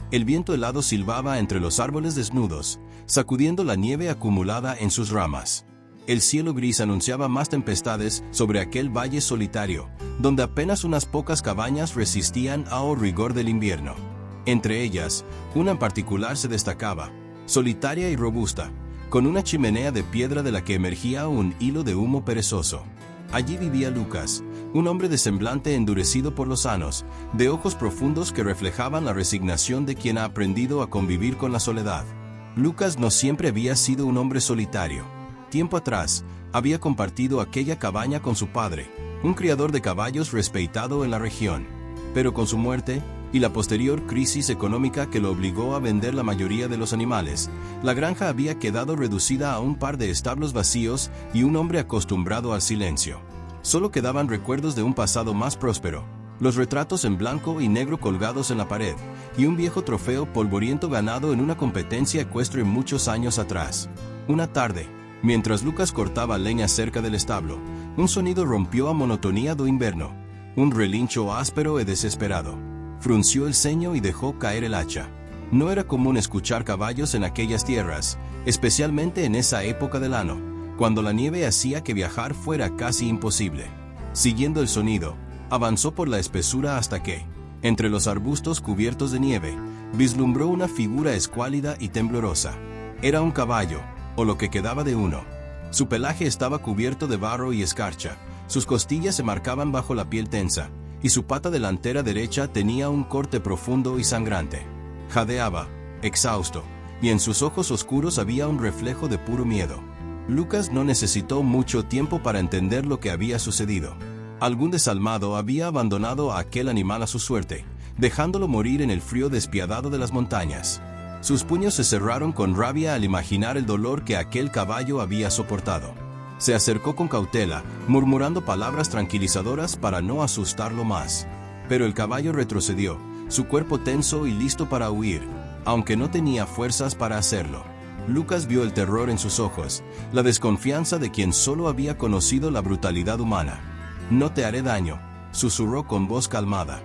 El viento helado silbaba entre los árboles desnudos, sacudiendo la nieve acumulada en sus ramas. El cielo gris anunciaba más tempestades sobre aquel valle solitario, donde apenas unas pocas cabañas resistían al rigor del invierno. Entre ellas, una en particular se destacaba, solitaria y robusta, con una chimenea de piedra de la que emergía un hilo de humo perezoso. Allí vivía Lucas, un hombre de semblante endurecido por los años, de ojos profundos que reflejaban la resignación de quien ha aprendido a convivir con la soledad. Lucas no siempre había sido un hombre solitario. Tiempo atrás, había compartido aquella cabaña con su padre, un criador de caballos respetado en la región. Pero con su muerte, y la posterior crisis económica que lo obligó a vender la mayoría de los animales, la granja había quedado reducida a un par de establos vacíos y un hombre acostumbrado al silencio. Solo quedaban recuerdos de un pasado más próspero, los retratos en blanco y negro colgados en la pared, y un viejo trofeo polvoriento ganado en una competencia ecuestre muchos años atrás. Una tarde, mientras Lucas cortaba leña cerca del establo, un sonido rompió a monotonía do invierno, un relincho áspero y desesperado. Frunció el ceño y dejó caer el hacha. No era común escuchar caballos en aquellas tierras, especialmente en esa época del año, cuando la nieve hacía que viajar fuera casi imposible. Siguiendo el sonido, avanzó por la espesura hasta que, entre los arbustos cubiertos de nieve, vislumbró una figura escuálida y temblorosa. Era un caballo, o lo que quedaba de uno. Su pelaje estaba cubierto de barro y escarcha, sus costillas se marcaban bajo la piel tensa, y su pata delantera derecha tenía un corte profundo y sangrante. Jadeaba, exhausto, y en sus ojos oscuros había un reflejo de puro miedo. Lucas no necesitó mucho tiempo para entender lo que había sucedido. Algún desalmado había abandonado a aquel animal a su suerte, dejándolo morir en el frío despiadado de las montañas. Sus puños se cerraron con rabia al imaginar el dolor que aquel caballo había soportado. Se acercó con cautela, murmurando palabras tranquilizadoras para no asustarlo más. Pero el caballo retrocedió, su cuerpo tenso y listo para huir, aunque no tenía fuerzas para hacerlo. Lucas vio el terror en sus ojos, la desconfianza de quien solo había conocido la brutalidad humana. «No te haré daño», susurró con voz calmada.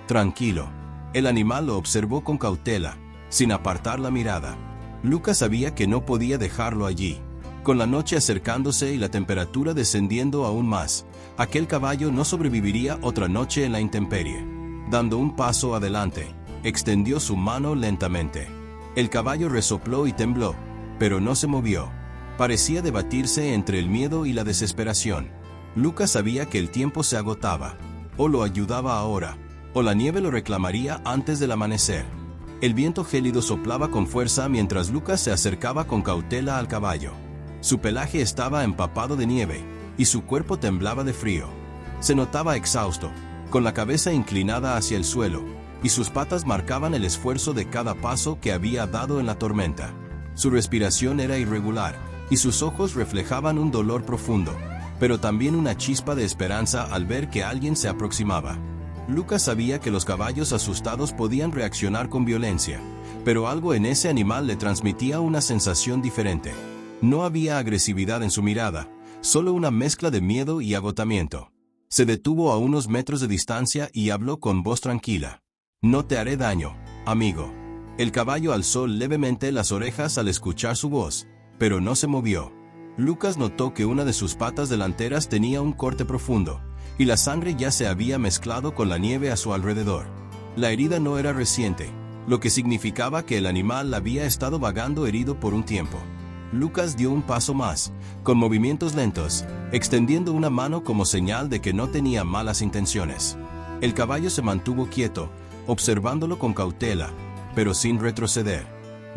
Tranquilo. El animal lo observó con cautela, sin apartar la mirada. Lucas sabía que no podía dejarlo allí. Con la noche acercándose y la temperatura descendiendo aún más, aquel caballo no sobreviviría otra noche en la intemperie. Dando un paso adelante, extendió su mano lentamente. El caballo resopló y tembló, pero no se movió. Parecía debatirse entre el miedo y la desesperación. Lucas sabía que el tiempo se agotaba. O lo ayudaba ahora, o la nieve lo reclamaría antes del amanecer. El viento gélido soplaba con fuerza mientras Lucas se acercaba con cautela al caballo. Su pelaje estaba empapado de nieve, y su cuerpo temblaba de frío. Se notaba exhausto, con la cabeza inclinada hacia el suelo, y sus patas marcaban el esfuerzo de cada paso que había dado en la tormenta. Su respiración era irregular, y sus ojos reflejaban un dolor profundo, pero también una chispa de esperanza al ver que alguien se aproximaba. Lucas sabía que los caballos asustados podían reaccionar con violencia, pero algo en ese animal le transmitía una sensación diferente. No había agresividad en su mirada, solo una mezcla de miedo y agotamiento. Se detuvo a unos metros de distancia y habló con voz tranquila. «No te haré daño, amigo». El caballo alzó levemente las orejas al escuchar su voz, pero no se movió. Lucas notó que una de sus patas delanteras tenía un corte profundo, y la sangre ya se había mezclado con la nieve a su alrededor. La herida no era reciente, lo que significaba que el animal había estado vagando herido por un tiempo. Lucas dio un paso más, con movimientos lentos, extendiendo una mano como señal de que no tenía malas intenciones. El caballo se mantuvo quieto, observándolo con cautela, pero sin retroceder.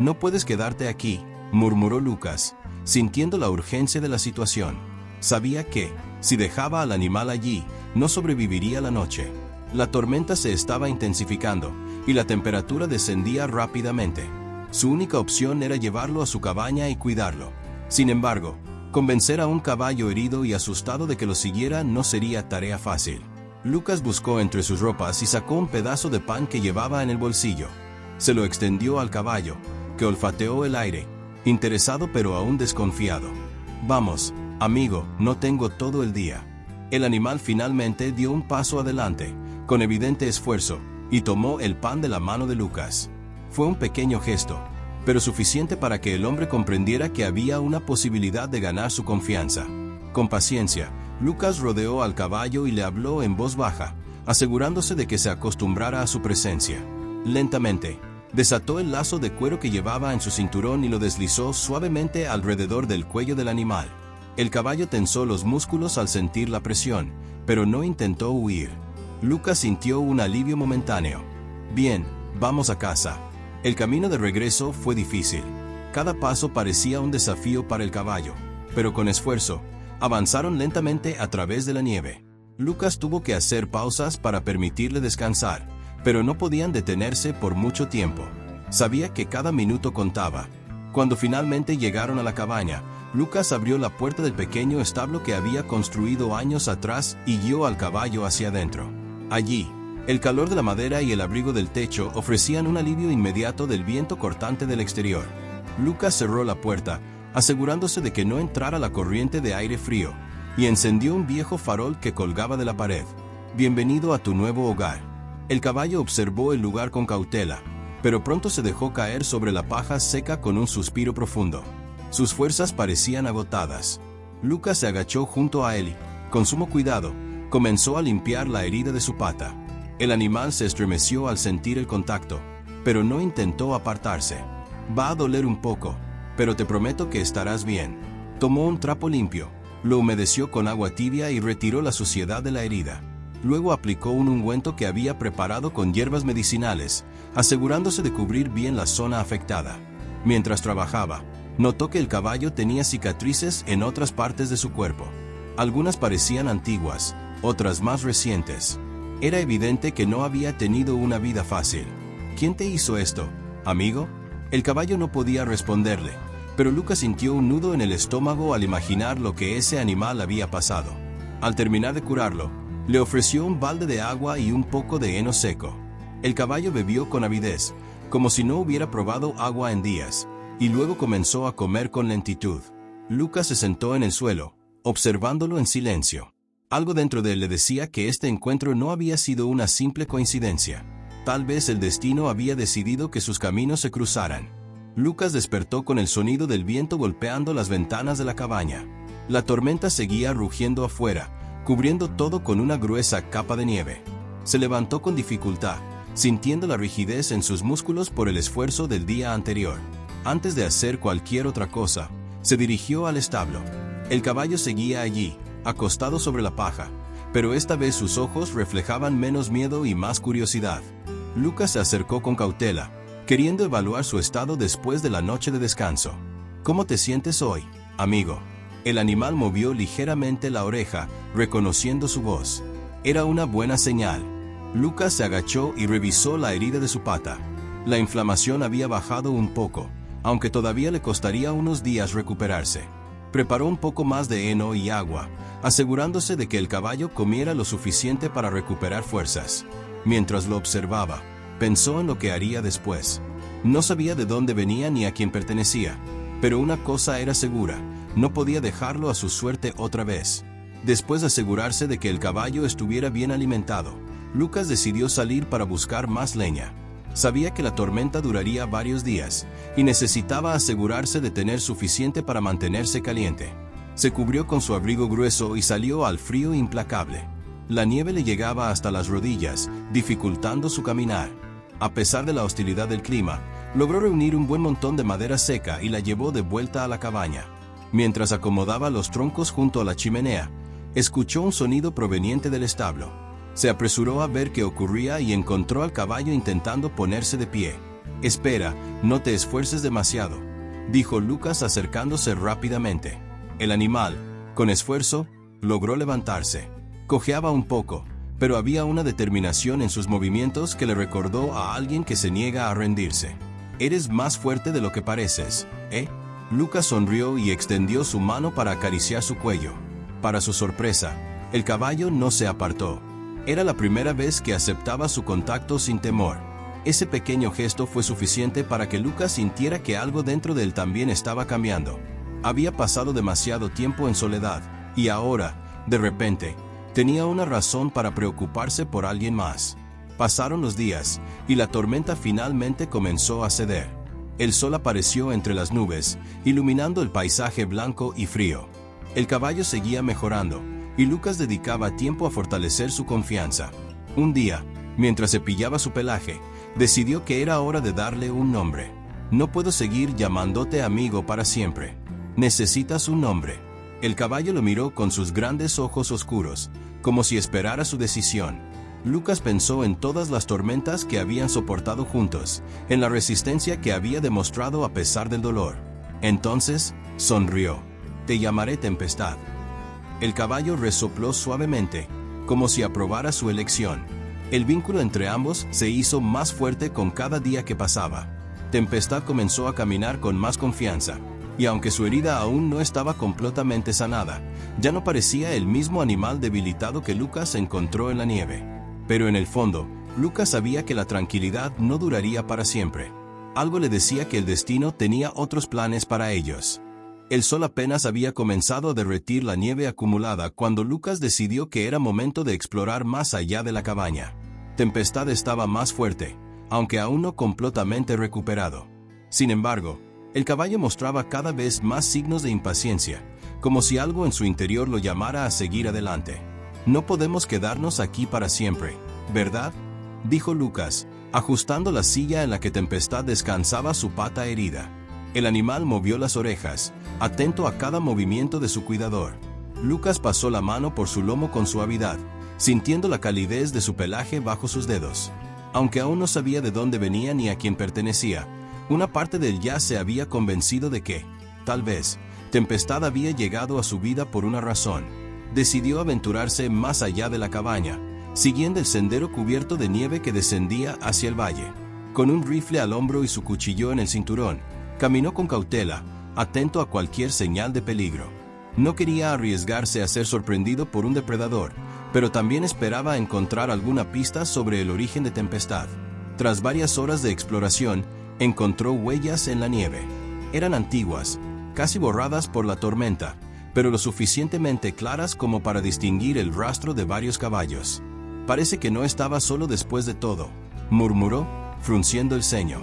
«No puedes quedarte aquí», murmuró Lucas, sintiendo la urgencia de la situación. Sabía que, si dejaba al animal allí, no sobreviviría la noche. La tormenta se estaba intensificando, y la temperatura descendía rápidamente. Su única opción era llevarlo a su cabaña y cuidarlo. Sin embargo, convencer a un caballo herido y asustado de que lo siguiera no sería tarea fácil. Lucas buscó entre sus ropas y sacó un pedazo de pan que llevaba en el bolsillo. Se lo extendió al caballo, que olfateó el aire, interesado pero aún desconfiado. «Vamos, amigo, no tengo todo el día». El animal finalmente dio un paso adelante, con evidente esfuerzo, y tomó el pan de la mano de Lucas. Fue un pequeño gesto, pero suficiente para que el hombre comprendiera que había una posibilidad de ganar su confianza. Con paciencia, Lucas rodeó al caballo y le habló en voz baja, asegurándose de que se acostumbrara a su presencia. Lentamente, desató el lazo de cuero que llevaba en su cinturón y lo deslizó suavemente alrededor del cuello del animal. El caballo tensó los músculos al sentir la presión, pero no intentó huir. Lucas sintió un alivio momentáneo. Bien, vamos a casa. El camino de regreso fue difícil. Cada paso parecía un desafío para el caballo, pero con esfuerzo, avanzaron lentamente a través de la nieve. Lucas tuvo que hacer pausas para permitirle descansar, pero no podían detenerse por mucho tiempo. Sabía que cada minuto contaba. Cuando finalmente llegaron a la cabaña, Lucas abrió la puerta del pequeño establo que había construido años atrás y guió al caballo hacia adentro. Allí, el calor de la madera y el abrigo del techo ofrecían un alivio inmediato del viento cortante del exterior. Lucas cerró la puerta, asegurándose de que no entrara la corriente de aire frío, y encendió un viejo farol que colgaba de la pared. Bienvenido a tu nuevo hogar. El caballo observó el lugar con cautela, pero pronto se dejó caer sobre la paja seca con un suspiro profundo. Sus fuerzas parecían agotadas. Lucas se agachó junto a él y, con sumo cuidado, comenzó a limpiar la herida de su pata. El animal se estremeció al sentir el contacto, pero no intentó apartarse. Va a doler un poco, pero te prometo que estarás bien. Tomó un trapo limpio, lo humedeció con agua tibia y retiró la suciedad de la herida. Luego aplicó un ungüento que había preparado con hierbas medicinales, asegurándose de cubrir bien la zona afectada. Mientras trabajaba, notó que el caballo tenía cicatrices en otras partes de su cuerpo. Algunas parecían antiguas, otras más recientes. Era evidente que no había tenido una vida fácil. ¿Quién te hizo esto, amigo? El caballo no podía responderle, pero Lucas sintió un nudo en el estómago al imaginar lo que ese animal había pasado. Al terminar de curarlo, le ofreció un balde de agua y un poco de heno seco. El caballo bebió con avidez, como si no hubiera probado agua en días, y luego comenzó a comer con lentitud. Lucas se sentó en el suelo, observándolo en silencio. Algo dentro de él le decía que este encuentro no había sido una simple coincidencia. Tal vez el destino había decidido que sus caminos se cruzaran. Lucas despertó con el sonido del viento golpeando las ventanas de la cabaña. La tormenta seguía rugiendo afuera, cubriendo todo con una gruesa capa de nieve. Se levantó con dificultad, sintiendo la rigidez en sus músculos por el esfuerzo del día anterior. Antes de hacer cualquier otra cosa, se dirigió al establo. El caballo seguía allí, acostado sobre la paja, pero esta vez sus ojos reflejaban menos miedo y más curiosidad. Lucas se acercó con cautela, queriendo evaluar su estado después de la noche de descanso. ¿Cómo te sientes hoy, amigo? El animal movió ligeramente la oreja, reconociendo su voz. Era una buena señal. Lucas se agachó y revisó la herida de su pata. La inflamación había bajado un poco, aunque todavía le costaría unos días recuperarse. Preparó un poco más de heno y agua, asegurándose de que el caballo comiera lo suficiente para recuperar fuerzas. Mientras lo observaba, pensó en lo que haría después. No sabía de dónde venía ni a quién pertenecía, pero una cosa era segura: no podía dejarlo a su suerte otra vez. Después de asegurarse de que el caballo estuviera bien alimentado, Lucas decidió salir para buscar más leña. Sabía que la tormenta duraría varios días, y necesitaba asegurarse de tener suficiente para mantenerse caliente. Se cubrió con su abrigo grueso y salió al frío implacable. La nieve le llegaba hasta las rodillas, dificultando su caminar. A pesar de la hostilidad del clima, logró reunir un buen montón de madera seca y la llevó de vuelta a la cabaña. Mientras acomodaba los troncos junto a la chimenea, escuchó un sonido proveniente del establo. Se apresuró a ver qué ocurría y encontró al caballo intentando ponerse de pie. «Espera, no te esfuerces demasiado», dijo Lucas acercándose rápidamente. El animal, con esfuerzo, logró levantarse. Cojeaba un poco, pero había una determinación en sus movimientos que le recordó a alguien que se niega a rendirse. «Eres más fuerte de lo que pareces, ¿eh?». Lucas sonrió y extendió su mano para acariciar su cuello. Para su sorpresa, el caballo no se apartó. Era la primera vez que aceptaba su contacto sin temor. Ese pequeño gesto fue suficiente para que Lucas sintiera que algo dentro de él también estaba cambiando. Había pasado demasiado tiempo en soledad, y ahora, de repente, tenía una razón para preocuparse por alguien más. Pasaron los días, y la tormenta finalmente comenzó a ceder. El sol apareció entre las nubes, iluminando el paisaje blanco y frío. El caballo seguía mejorando, y Lucas dedicaba tiempo a fortalecer su confianza. Un día, mientras cepillaba su pelaje, decidió que era hora de darle un nombre. No puedo seguir llamándote amigo para siempre. Necesitas un nombre. El caballo lo miró con sus grandes ojos oscuros, como si esperara su decisión. Lucas pensó en todas las tormentas que habían soportado juntos, en la resistencia que había demostrado a pesar del dolor. Entonces, sonrió. Te llamaré Tempestad. El caballo resopló suavemente, como si aprobara su elección. El vínculo entre ambos se hizo más fuerte con cada día que pasaba. Tempestad comenzó a caminar con más confianza, y aunque su herida aún no estaba completamente sanada, ya no parecía el mismo animal debilitado que Lucas encontró en la nieve. Pero en el fondo, Lucas sabía que la tranquilidad no duraría para siempre. Algo le decía que el destino tenía otros planes para ellos. El sol apenas había comenzado a derretir la nieve acumulada cuando Lucas decidió que era momento de explorar más allá de la cabaña. Tempestad estaba más fuerte, aunque aún no completamente recuperado. Sin embargo, el caballo mostraba cada vez más signos de impaciencia, como si algo en su interior lo llamara a seguir adelante. No podemos quedarnos aquí para siempre, ¿verdad?, dijo Lucas, ajustando la silla en la que Tempestad descansaba su pata herida. El animal movió las orejas, atento a cada movimiento de su cuidador. Lucas pasó la mano por su lomo con suavidad, sintiendo la calidez de su pelaje bajo sus dedos. Aunque aún no sabía de dónde venía ni a quién pertenecía, una parte de él ya se había convencido de que, tal vez, Tempestad había llegado a su vida por una razón. Decidió aventurarse más allá de la cabaña, siguiendo el sendero cubierto de nieve que descendía hacia el valle. Con un rifle al hombro y su cuchillo en el cinturón, caminó con cautela, atento a cualquier señal de peligro. No quería arriesgarse a ser sorprendido por un depredador, pero también esperaba encontrar alguna pista sobre el origen de Tempestad. Tras varias horas de exploración, encontró huellas en la nieve. Eran antiguas, casi borradas por la tormenta, pero lo suficientemente claras como para distinguir el rastro de varios caballos. Parece que no estaba solo después de todo, murmuró, frunciendo el ceño.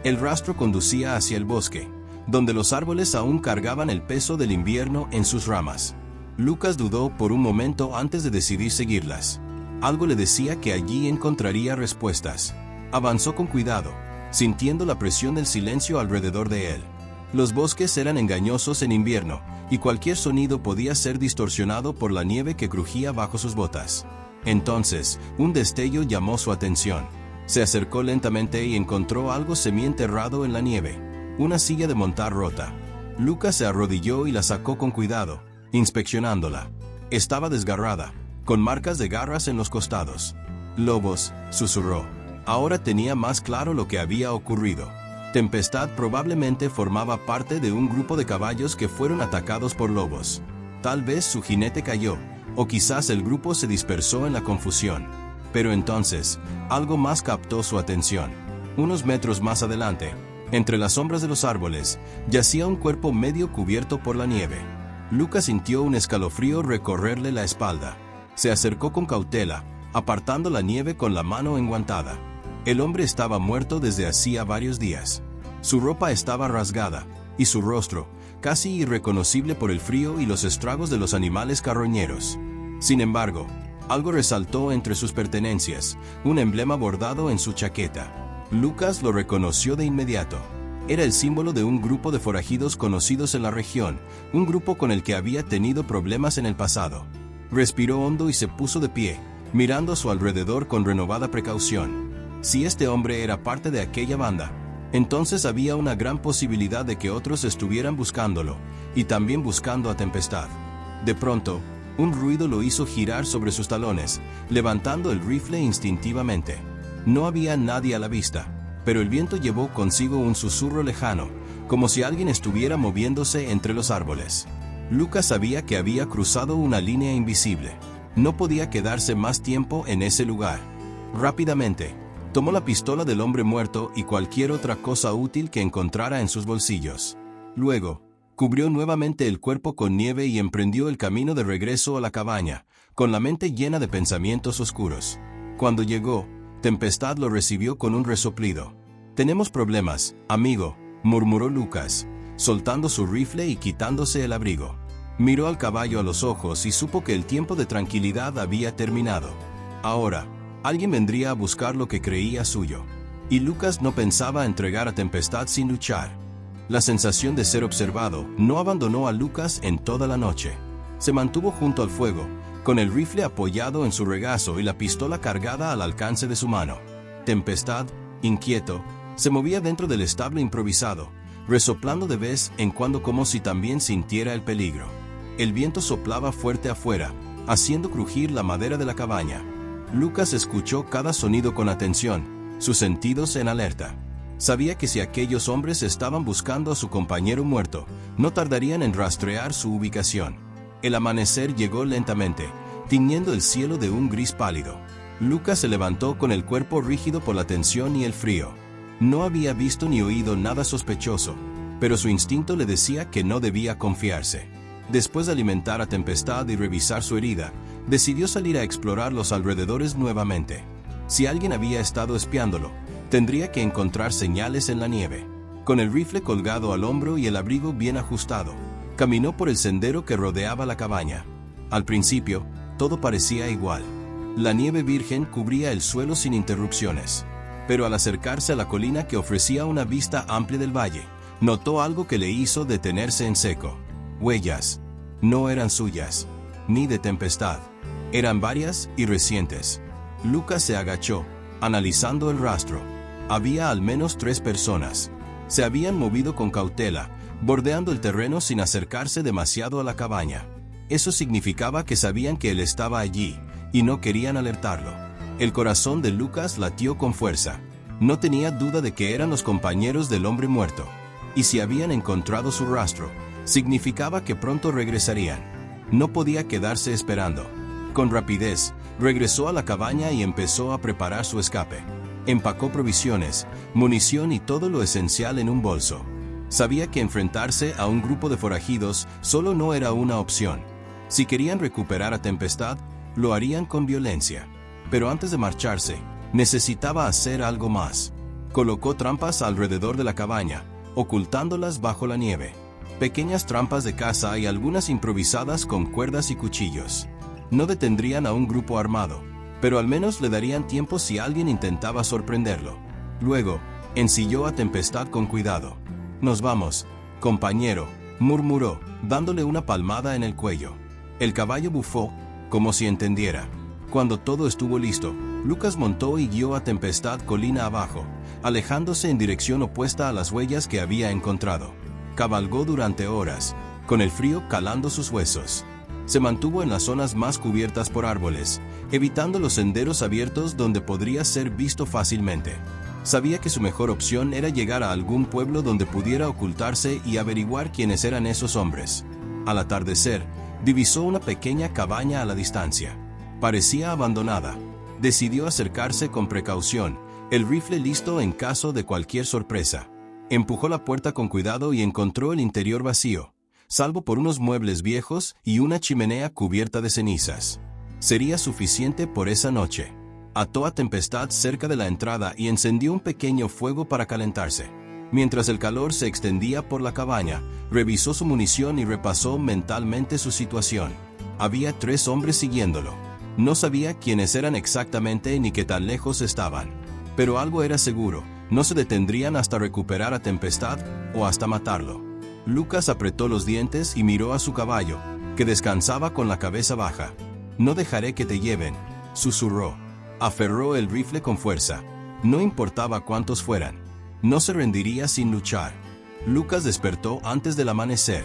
El rastro conducía hacia el bosque, donde los árboles aún cargaban el peso del invierno en sus ramas. Lucas dudó por un momento antes de decidir seguirlas. Algo le decía que allí encontraría respuestas. Avanzó con cuidado, sintiendo la presión del silencio alrededor de él. Los bosques eran engañosos en invierno, y cualquier sonido podía ser distorsionado por la nieve que crujía bajo sus botas. Entonces, un destello llamó su atención. Se acercó lentamente y encontró algo semienterrado en la nieve, una silla de montar rota. Lucas se arrodilló y la sacó con cuidado, inspeccionándola. Estaba desgarrada, con marcas de garras en los costados. «Lobos», susurró. Ahora tenía más claro lo que había ocurrido. Tempestad probablemente formaba parte de un grupo de caballos que fueron atacados por lobos. Tal vez su jinete cayó, o quizás el grupo se dispersó en la confusión. Pero entonces, algo más captó su atención. Unos metros más adelante, entre las sombras de los árboles, yacía un cuerpo medio cubierto por la nieve. Lucas sintió un escalofrío recorrerle la espalda. Se acercó con cautela, apartando la nieve con la mano enguantada. El hombre estaba muerto desde hacía varios días. Su ropa estaba rasgada, y su rostro, casi irreconocible por el frío y los estragos de los animales carroñeros. Sin embargo, algo resaltó entre sus pertenencias, un emblema bordado en su chaqueta. Lucas lo reconoció de inmediato. Era el símbolo de un grupo de forajidos conocidos en la región, un grupo con el que había tenido problemas en el pasado. Respiró hondo y se puso de pie, mirando a su alrededor con renovada precaución. Si este hombre era parte de aquella banda, entonces había una gran posibilidad de que otros estuvieran buscándolo, y también buscando a Tempestad. De pronto, un ruido lo hizo girar sobre sus talones, levantando el rifle instintivamente. No había nadie a la vista, pero el viento llevó consigo un susurro lejano, como si alguien estuviera moviéndose entre los árboles. Lucas sabía que había cruzado una línea invisible. No podía quedarse más tiempo en ese lugar. Rápidamente, tomó la pistola del hombre muerto y cualquier otra cosa útil que encontrara en sus bolsillos. Luego, cubrió nuevamente el cuerpo con nieve y emprendió el camino de regreso a la cabaña, con la mente llena de pensamientos oscuros. Cuando llegó, Tempestad lo recibió con un resoplido. «Tenemos problemas, amigo», murmuró Lucas, soltando su rifle y quitándose el abrigo. Miró al caballo a los ojos y supo que el tiempo de tranquilidad había terminado. Ahora, alguien vendría a buscar lo que creía suyo. Y Lucas no pensaba entregar a Tempestad sin luchar. La sensación de ser observado no abandonó a Lucas en toda la noche. Se mantuvo junto al fuego, con el rifle apoyado en su regazo y la pistola cargada al alcance de su mano. Tempestad, inquieto, se movía dentro del establo improvisado, resoplando de vez en cuando como si también sintiera el peligro. El viento soplaba fuerte afuera, haciendo crujir la madera de la cabaña. Lucas escuchó cada sonido con atención, sus sentidos en alerta. Sabía que si aquellos hombres estaban buscando a su compañero muerto, no tardarían en rastrear su ubicación. El amanecer llegó lentamente, tiñendo el cielo de un gris pálido. Lucas se levantó con el cuerpo rígido por la tensión y el frío. No había visto ni oído nada sospechoso, pero su instinto le decía que no debía confiarse. Después de alimentar a Tempestad y revisar su herida, decidió salir a explorar los alrededores nuevamente. Si alguien había estado espiándolo, tendría que encontrar señales en la nieve. Con el rifle colgado al hombro y el abrigo bien ajustado, caminó por el sendero que rodeaba la cabaña. Al principio, todo parecía igual. La nieve virgen cubría el suelo sin interrupciones. Pero al acercarse a la colina que ofrecía una vista amplia del valle, notó algo que le hizo detenerse en seco. Huellas. No eran suyas, ni de Tempestad. Eran varias y recientes. Lucas se agachó, analizando el rastro. Había al menos 3 personas. Se habían movido con cautela, bordeando el terreno sin acercarse demasiado a la cabaña. Eso significaba que sabían que él estaba allí, y no querían alertarlo. El corazón de Lucas latió con fuerza. No tenía duda de que eran los compañeros del hombre muerto. Y si habían encontrado su rastro, significaba que pronto regresarían. No podía quedarse esperando. Con rapidez, regresó a la cabaña y empezó a preparar su escape. Empacó provisiones, munición y todo lo esencial en un bolso. Sabía que enfrentarse a un grupo de forajidos solo no era una opción. Si querían recuperar a Tempestad, lo harían con violencia. Pero antes de marcharse, necesitaba hacer algo más. Colocó trampas alrededor de la cabaña, ocultándolas bajo la nieve. Pequeñas trampas de caza y algunas improvisadas con cuerdas y cuchillos. No detendrían a un grupo armado, pero al menos le darían tiempo si alguien intentaba sorprenderlo. Luego, ensilló a Tempestad con cuidado. «Nos vamos, compañero», murmuró, dándole una palmada en el cuello. El caballo bufó, como si entendiera. Cuando todo estuvo listo, Lucas montó y guió a Tempestad colina abajo, alejándose en dirección opuesta a las huellas que había encontrado. Cabalgó durante horas, con el frío calando sus huesos. Se mantuvo en las zonas más cubiertas por árboles, evitando los senderos abiertos donde podría ser visto fácilmente. Sabía que su mejor opción era llegar a algún pueblo donde pudiera ocultarse y averiguar quiénes eran esos hombres. Al atardecer, divisó una pequeña cabaña a la distancia. Parecía abandonada. Decidió acercarse con precaución, el rifle listo en caso de cualquier sorpresa. Empujó la puerta con cuidado y encontró el interior vacío, salvo por unos muebles viejos y una chimenea cubierta de cenizas. Sería suficiente por esa noche. Ató a Tempestad cerca de la entrada y encendió un pequeño fuego para calentarse. Mientras el calor se extendía por la cabaña, revisó su munición y repasó mentalmente su situación. Había 3 hombres siguiéndolo. No sabía quiénes eran exactamente ni qué tan lejos estaban. Pero algo era seguro, no se detendrían hasta recuperar a Tempestad o hasta matarlo. Lucas apretó los dientes y miró a su caballo, que descansaba con la cabeza baja. «No dejaré que te lleven», susurró. Aferró el rifle con fuerza. No importaba cuántos fueran. No se rendiría sin luchar. Lucas despertó antes del amanecer.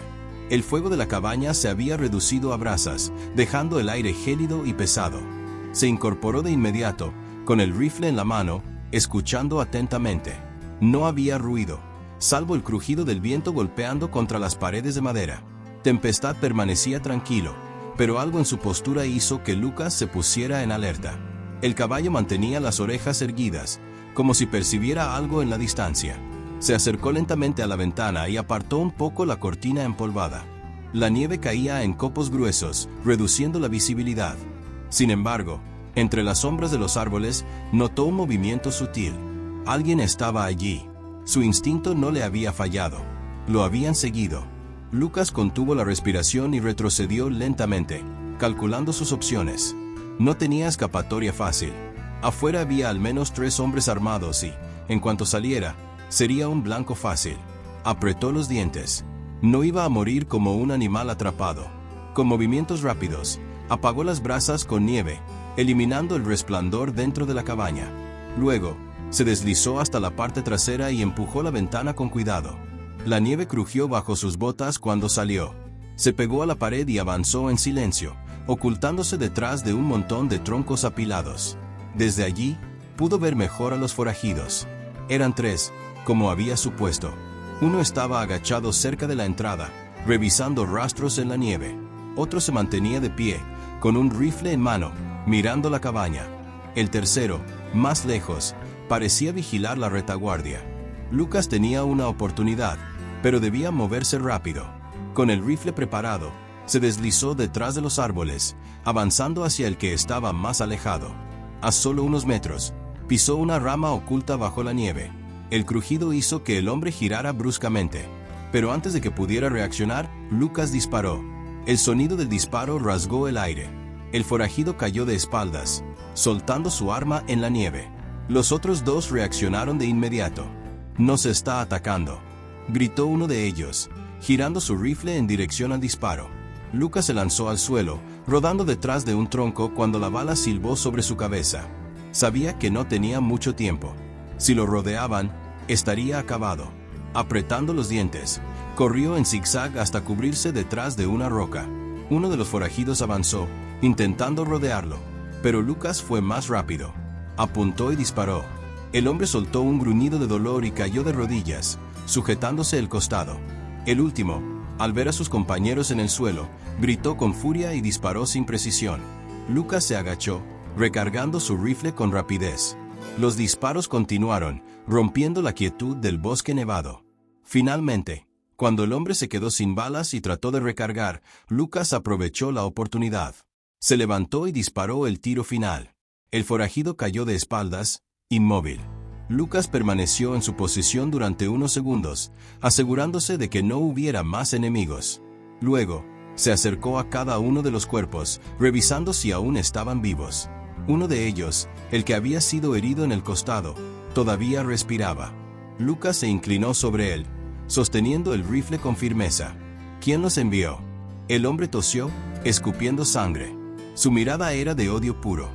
El fuego de la cabaña se había reducido a brasas, dejando el aire gélido y pesado. Se incorporó de inmediato, con el rifle en la mano, escuchando atentamente. No había ruido, salvo el crujido del viento golpeando contra las paredes de madera. Tempestad permanecía tranquilo, pero algo en su postura hizo que Lucas se pusiera en alerta. El caballo mantenía las orejas erguidas, como si percibiera algo en la distancia. Se acercó lentamente a la ventana y apartó un poco la cortina empolvada. La nieve caía en copos gruesos, reduciendo la visibilidad. Sin embargo, Entre las sombras de los árboles, notó un movimiento sutil. Alguien estaba allí. Su instinto no le había fallado. Lo habían seguido. Lucas contuvo la respiración y retrocedió lentamente, calculando sus opciones. No tenía escapatoria fácil. Afuera había al menos 3 hombres armados y, en cuanto saliera, sería un blanco fácil. Apretó los dientes. No iba a morir como un animal atrapado. Con movimientos rápidos, apagó las brasas con nieve, eliminando el resplandor dentro de la cabaña. Luego, se deslizó hasta la parte trasera y empujó la ventana con cuidado. La nieve crujió bajo sus botas cuando salió. Se pegó a la pared y avanzó en silencio, ocultándose detrás de un montón de troncos apilados. Desde allí, pudo ver mejor a los forajidos. Eran 3, como había supuesto. Uno estaba agachado cerca de la entrada, revisando rastros en la nieve. Otro se mantenía de pie, con un rifle en mano, mirando la cabaña. El tercero, más lejos, parecía vigilar la retaguardia. Lucas tenía una oportunidad, pero debía moverse rápido. Con el rifle preparado, se deslizó detrás de los árboles, avanzando hacia el que estaba más alejado. A solo unos metros, pisó una rama oculta bajo la nieve. El crujido hizo que el hombre girara bruscamente, pero antes de que pudiera reaccionar, Lucas disparó. El sonido del disparo rasgó el aire. El forajido cayó de espaldas, soltando su arma en la nieve. Los otros 2 reaccionaron de inmediato. «Nos está atacando», gritó uno de ellos, girando su rifle en dirección al disparo. Lucas se lanzó al suelo, rodando detrás de un tronco cuando la bala silbó sobre su cabeza. Sabía que no tenía mucho tiempo. Si lo rodeaban, estaría acabado. Apretando los dientes, corrió en zigzag hasta cubrirse detrás de una roca. Uno de los forajidos avanzó, intentando rodearlo, pero Lucas fue más rápido. Apuntó y disparó. El hombre soltó un gruñido de dolor y cayó de rodillas, sujetándose el costado. El último, al ver a sus compañeros en el suelo, gritó con furia y disparó sin precisión. Lucas se agachó, recargando su rifle con rapidez. Los disparos continuaron, rompiendo la quietud del bosque nevado. Finalmente, cuando el hombre se quedó sin balas y trató de recargar, Lucas aprovechó la oportunidad. Se levantó y disparó el tiro final. El forajido cayó de espaldas, inmóvil. Lucas permaneció en su posición durante unos segundos, asegurándose de que no hubiera más enemigos. Luego, se acercó a cada uno de los cuerpos, revisando si aún estaban vivos. Uno de ellos, el que había sido herido en el costado, todavía respiraba. Lucas se inclinó sobre él, sosteniendo el rifle con firmeza. ¿Quién los envió? El hombre tosió, escupiendo sangre. Su mirada era de odio puro.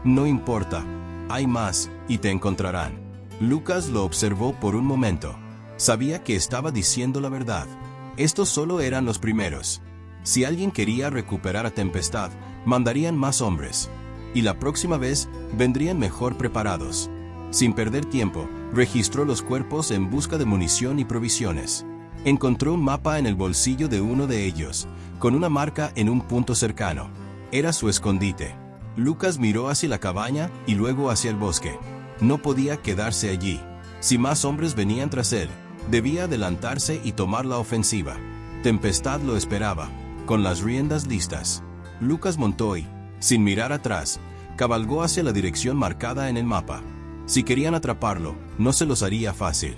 No importa, hay más, y te encontrarán. Lucas lo observó por un momento. Sabía que estaba diciendo la verdad. Estos solo eran los primeros. Si alguien quería recuperar a Tempestad, mandarían más hombres. Y la próxima vez, vendrían mejor preparados. Sin perder tiempo, registró los cuerpos en busca de munición y provisiones. Encontró un mapa en el bolsillo de uno de ellos, con una marca en un punto cercano. Era su escondite. Lucas miró hacia la cabaña y luego hacia el bosque. No podía quedarse allí. Si más hombres venían tras él, debía adelantarse y tomar la ofensiva. Tempestad lo esperaba, con las riendas listas. Lucas montó y, sin mirar atrás, cabalgó hacia la dirección marcada en el mapa. Si querían atraparlo, no se los haría fácil.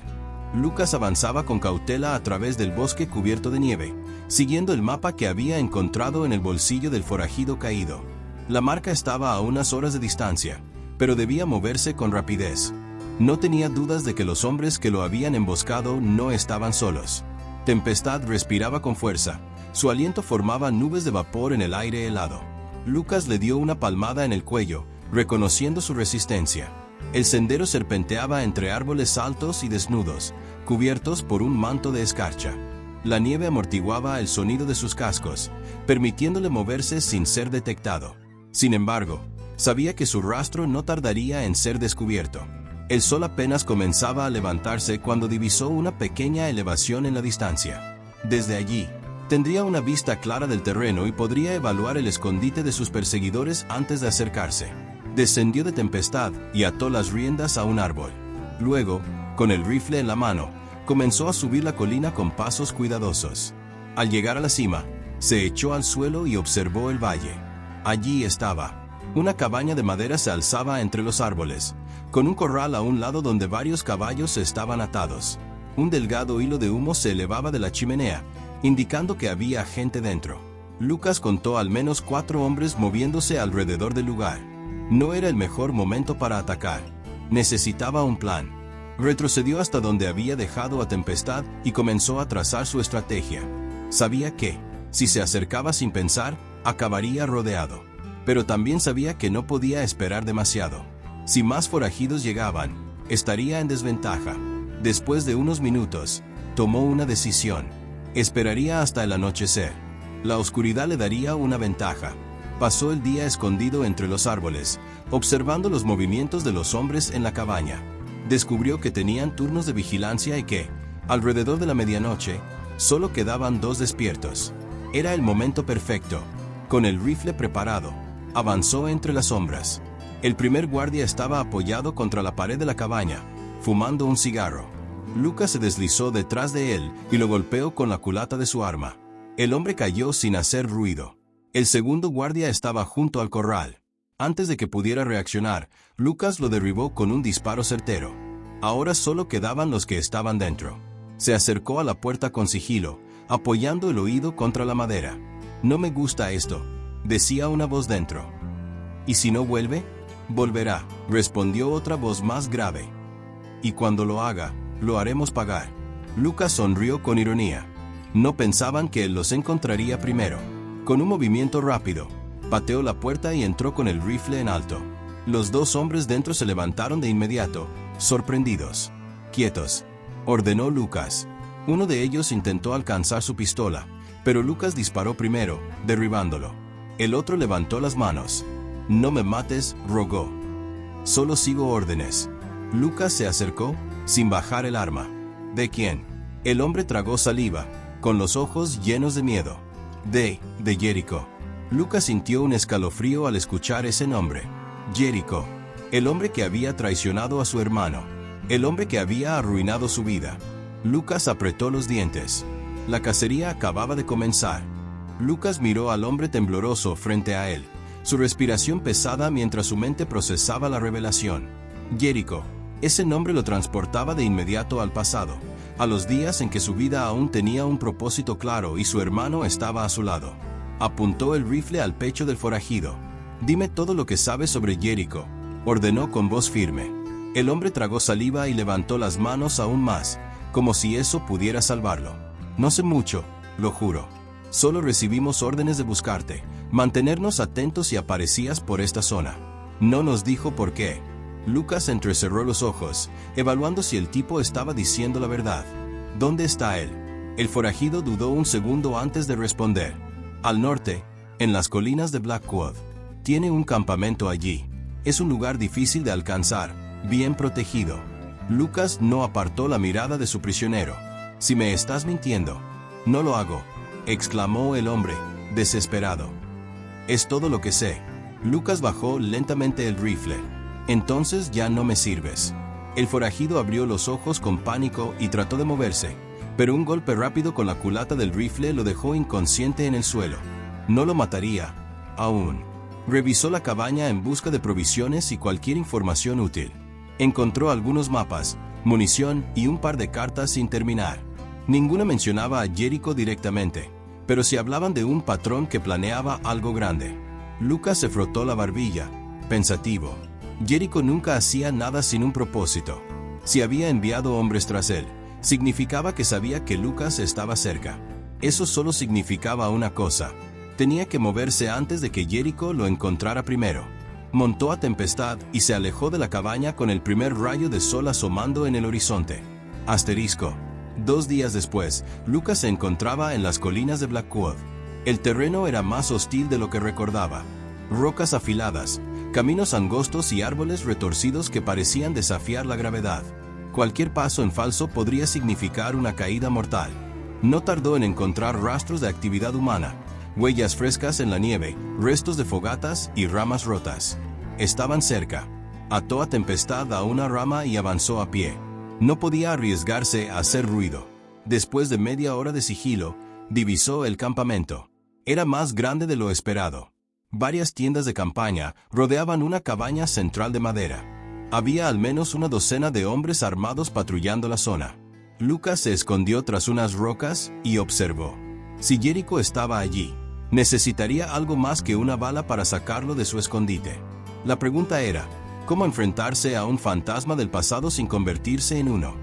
Lucas avanzaba con cautela a través del bosque cubierto de nieve, siguiendo el mapa que había encontrado en el bolsillo del forajido caído. La marca estaba a unas horas de distancia, pero debía moverse con rapidez. No tenía dudas de que los hombres que lo habían emboscado no estaban solos. Tempestad respiraba con fuerza. Su aliento formaba nubes de vapor en el aire helado. Lucas le dio una palmada en el cuello, reconociendo su resistencia. El sendero serpenteaba entre árboles altos y desnudos, cubiertos por un manto de escarcha. La nieve amortiguaba el sonido de sus cascos, permitiéndole moverse sin ser detectado. Sin embargo, sabía que su rastro no tardaría en ser descubierto. El sol apenas comenzaba a levantarse cuando divisó una pequeña elevación en la distancia. Desde allí, tendría una vista clara del terreno y podría evaluar el escondite de sus perseguidores antes de acercarse. Descendió de Tempestad y ató las riendas a un árbol. Luego, con el rifle en la mano, comenzó a subir la colina con pasos cuidadosos. Al llegar a la cima, se echó al suelo y observó el valle. Allí estaba, Una cabaña de madera se alzaba entre los árboles, con un corral a un lado donde varios caballos estaban atados. Un delgado hilo de humo se elevaba de la chimenea, indicando que había gente dentro. Lucas contó al menos 4 hombres moviéndose alrededor del lugar. No era el mejor momento para atacar. Necesitaba un plan. Retrocedió hasta donde había dejado a Tempestad y comenzó a trazar su estrategia. Sabía que, si se acercaba sin pensar, acabaría rodeado. Pero también sabía que no podía esperar demasiado. Si más forajidos llegaban, estaría en desventaja. Después de unos minutos, tomó una decisión. Esperaría hasta el anochecer. La oscuridad le daría una ventaja. Pasó el día escondido entre los árboles, observando los movimientos de los hombres en la cabaña. Descubrió que tenían turnos de vigilancia y que, alrededor de la medianoche, solo quedaban 2 despiertos. Era el momento perfecto. Con el rifle preparado, avanzó entre las sombras. El primer guardia estaba apoyado contra la pared de la cabaña, fumando un cigarro. Lucas se deslizó detrás de él y lo golpeó con la culata de su arma. El hombre cayó sin hacer ruido. El segundo guardia estaba junto al corral. Antes de que pudiera reaccionar, Lucas lo derribó con un disparo certero. Ahora solo quedaban los que estaban dentro. Se acercó a la puerta con sigilo, apoyando el oído contra la madera. «No me gusta esto», decía una voz dentro. «¿Y si no vuelve?» «Volverá», respondió otra voz más grave. «Y cuando lo haga, lo haremos pagar». Lucas sonrió con ironía. No pensaban que él los encontraría primero. Con un movimiento rápido, pateó la puerta y entró con el rifle en alto. Los 2 hombres dentro se levantaron de inmediato, sorprendidos. «Quietos», ordenó Lucas. Uno de ellos intentó alcanzar su pistola, pero Lucas disparó primero, derribándolo. El otro levantó las manos. «No me mates», rogó. «Solo sigo órdenes». Lucas se acercó, sin bajar el arma. «¿De quién?» El hombre tragó saliva, con los ojos llenos de miedo. De Jericho». Lucas sintió un escalofrío al escuchar ese nombre. Jericho. El hombre que había traicionado a su hermano. El hombre que había arruinado su vida. Lucas apretó los dientes. La cacería acababa de comenzar. Lucas miró al hombre tembloroso frente a él, su respiración pesada mientras su mente procesaba la revelación. Jericho. Ese nombre lo transportaba de inmediato al pasado, a los días en que su vida aún tenía un propósito claro y su hermano estaba a su lado. Apuntó el rifle al pecho del forajido. «Dime todo lo que sabes sobre Jericho», ordenó con voz firme. El hombre tragó saliva y levantó las manos aún más, como si eso pudiera salvarlo. «No sé mucho, lo juro. Solo recibimos órdenes de buscarte, mantenernos atentos y aparecías por esta zona. No nos dijo por qué». Lucas entrecerró los ojos, evaluando si el tipo estaba diciendo la verdad. «¿Dónde está él?» El forajido dudó un segundo antes de responder. «Al norte, en las colinas de Blackwood. Tiene un campamento allí. Es un lugar difícil de alcanzar, bien protegido». Lucas no apartó la mirada de su prisionero. «Si me estás mintiendo». «No lo hago», exclamó el hombre, desesperado. «Es todo lo que sé». Lucas bajó lentamente el rifle. «Entonces ya no me sirves». El forajido abrió los ojos con pánico y trató de moverse, pero un golpe rápido con la culata del rifle lo dejó inconsciente en el suelo. No lo mataría, aún. Revisó la cabaña en busca de provisiones y cualquier información útil. Encontró algunos mapas, munición y un par de cartas sin terminar. Ninguna mencionaba a Jericho directamente, pero sí hablaban de un patrón que planeaba algo grande. Lucas se frotó la barbilla, pensativo. Jericho nunca hacía nada sin un propósito. Si había enviado hombres tras él, significaba que sabía que Lucas estaba cerca. Eso solo significaba una cosa: tenía que moverse antes de que Jericho lo encontrara primero. Montó a Tempestad y se alejó de la cabaña con el primer rayo de sol asomando en el horizonte. Asterisco. 2 días después, Lucas se encontraba en las colinas de Blackwood. El terreno era más hostil de lo que recordaba. Rocas afiladas, caminos angostos y árboles retorcidos que parecían desafiar la gravedad. Cualquier paso en falso podría significar una caída mortal. No tardó en encontrar rastros de actividad humana, huellas frescas en la nieve, restos de fogatas y ramas rotas. Estaban cerca. Ató a Tempestad a una rama y avanzó a pie. No podía arriesgarse a hacer ruido. Después de media hora de sigilo, divisó el campamento. Era más grande de lo esperado. Varias tiendas de campaña rodeaban una cabaña central de madera. Había al menos una docena de hombres armados patrullando la zona. Lucas se escondió tras unas rocas y observó. Si Jericó estaba allí, necesitaría algo más que una bala para sacarlo de su escondite. La pregunta era, ¿cómo enfrentarse a un fantasma del pasado sin convertirse en uno?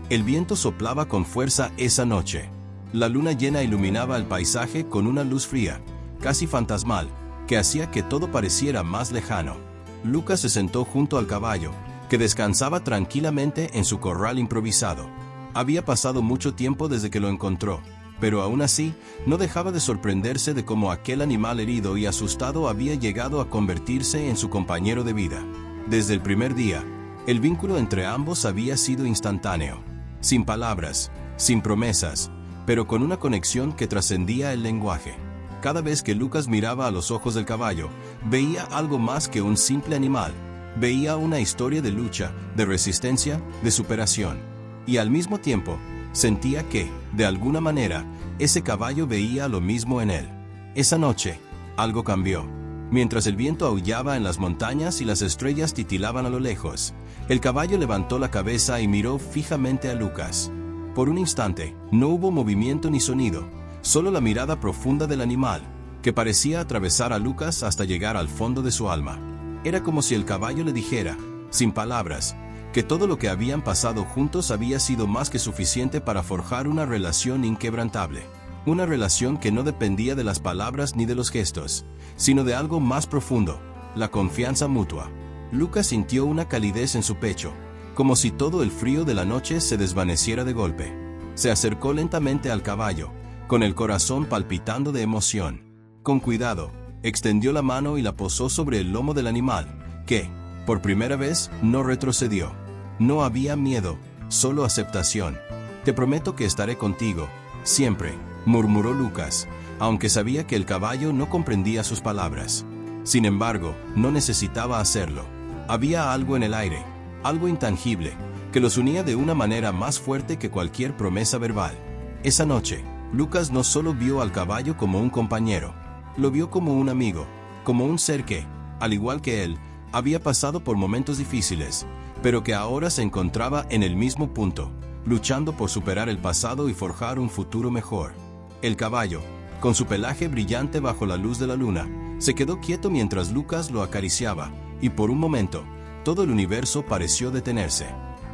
El viento soplaba con fuerza esa noche. La luna llena iluminaba el paisaje con una luz fría, casi fantasmal, que hacía que todo pareciera más lejano. Lucas se sentó junto al caballo, que descansaba tranquilamente en su corral improvisado. Había pasado mucho tiempo desde que lo encontró, pero aún así no dejaba de sorprenderse de cómo aquel animal herido y asustado había llegado a convertirse en su compañero de vida. Desde el primer día, el vínculo entre ambos había sido instantáneo, sin palabras, sin promesas, pero con una conexión que trascendía el lenguaje. Cada vez que Lucas miraba a los ojos del caballo, veía algo más que un simple animal. Veía una historia de lucha, de resistencia, de superación. Y al mismo tiempo, sentía que, de alguna manera, ese caballo veía lo mismo en él. Esa noche, algo cambió. Mientras el viento aullaba en las montañas y las estrellas titilaban a lo lejos, el caballo levantó la cabeza y miró fijamente a Lucas. Por un instante, no hubo movimiento ni sonido, solo la mirada profunda del animal, que parecía atravesar a Lucas hasta llegar al fondo de su alma. Era como si el caballo le dijera, sin palabras, que todo lo que habían pasado juntos había sido más que suficiente para forjar una relación inquebrantable. Una relación que no dependía de las palabras ni de los gestos, sino de algo más profundo, la confianza mutua. Lucas sintió una calidez en su pecho, como si todo el frío de la noche se desvaneciera de golpe. Se acercó lentamente al caballo, con el corazón palpitando de emoción. Con cuidado, extendió la mano y la posó sobre el lomo del animal, que, por primera vez, no retrocedió. No había miedo, solo aceptación. «Te prometo que estaré contigo, siempre», murmuró Lucas, aunque sabía que el caballo no comprendía sus palabras. Sin embargo, no necesitaba hacerlo. Había algo en el aire, algo intangible, que los unía de una manera más fuerte que cualquier promesa verbal. Esa noche, Lucas no solo vio al caballo como un compañero, lo vio como un amigo, como un ser que, al igual que él, había pasado por momentos difíciles, pero que ahora se encontraba en el mismo punto, luchando por superar el pasado y forjar un futuro mejor. El caballo, con su pelaje brillante bajo la luz de la luna, se quedó quieto mientras Lucas lo acariciaba, y por un momento, todo el universo pareció detenerse.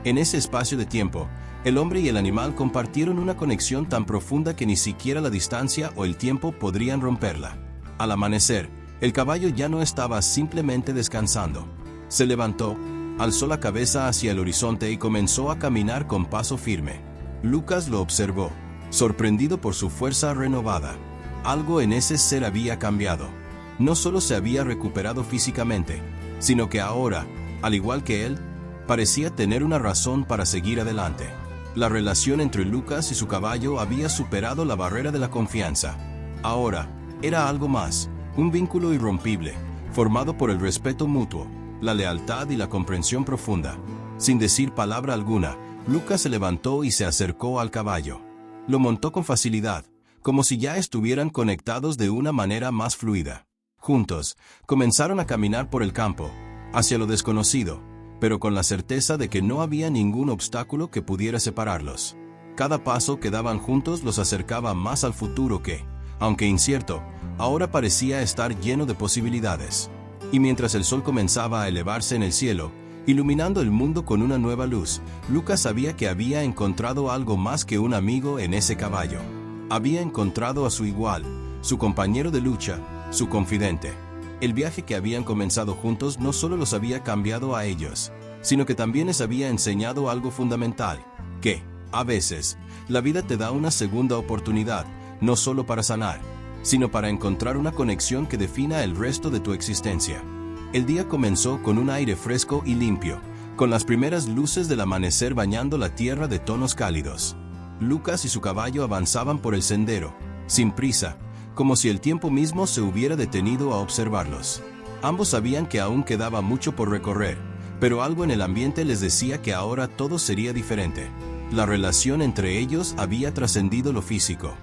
En ese espacio de tiempo, el hombre y el animal compartieron una conexión tan profunda que ni siquiera la distancia o el tiempo podrían romperla. Al amanecer, el caballo ya no estaba simplemente descansando. Se levantó, alzó la cabeza hacia el horizonte y comenzó a caminar con paso firme. Lucas lo observó, sorprendido por su fuerza renovada. Algo en ese ser había cambiado. No solo se había recuperado físicamente, sino que ahora, al igual que él, parecía tener una razón para seguir adelante. La relación entre Lucas y su caballo había superado la barrera de la confianza. Ahora, era algo más, un vínculo irrompible, formado por el respeto mutuo, la lealtad y la comprensión profunda. Sin decir palabra alguna, Lucas se levantó y se acercó al caballo. Lo montó con facilidad, como si ya estuvieran conectados de una manera más fluida. Juntos, comenzaron a caminar por el campo, hacia lo desconocido, pero con la certeza de que no había ningún obstáculo que pudiera separarlos. Cada paso que daban juntos los acercaba más al futuro que, aunque incierto, ahora parecía estar lleno de posibilidades. Y mientras el sol comenzaba a elevarse en el cielo, iluminando el mundo con una nueva luz, Lucas sabía que había encontrado algo más que un amigo en ese caballo. Había encontrado a su igual, su compañero de lucha, su confidente. El viaje que habían comenzado juntos no solo los había cambiado a ellos, sino que también les había enseñado algo fundamental, que, a veces, la vida te da una segunda oportunidad, no solo para sanar, sino para encontrar una conexión que defina el resto de tu existencia. El día comenzó con un aire fresco y limpio, con las primeras luces del amanecer bañando la tierra de tonos cálidos. Lucas y su caballo avanzaban por el sendero, sin prisa, como si el tiempo mismo se hubiera detenido a observarlos. Ambos sabían que aún quedaba mucho por recorrer, pero algo en el ambiente les decía que ahora todo sería diferente. La relación entre ellos había trascendido lo físico.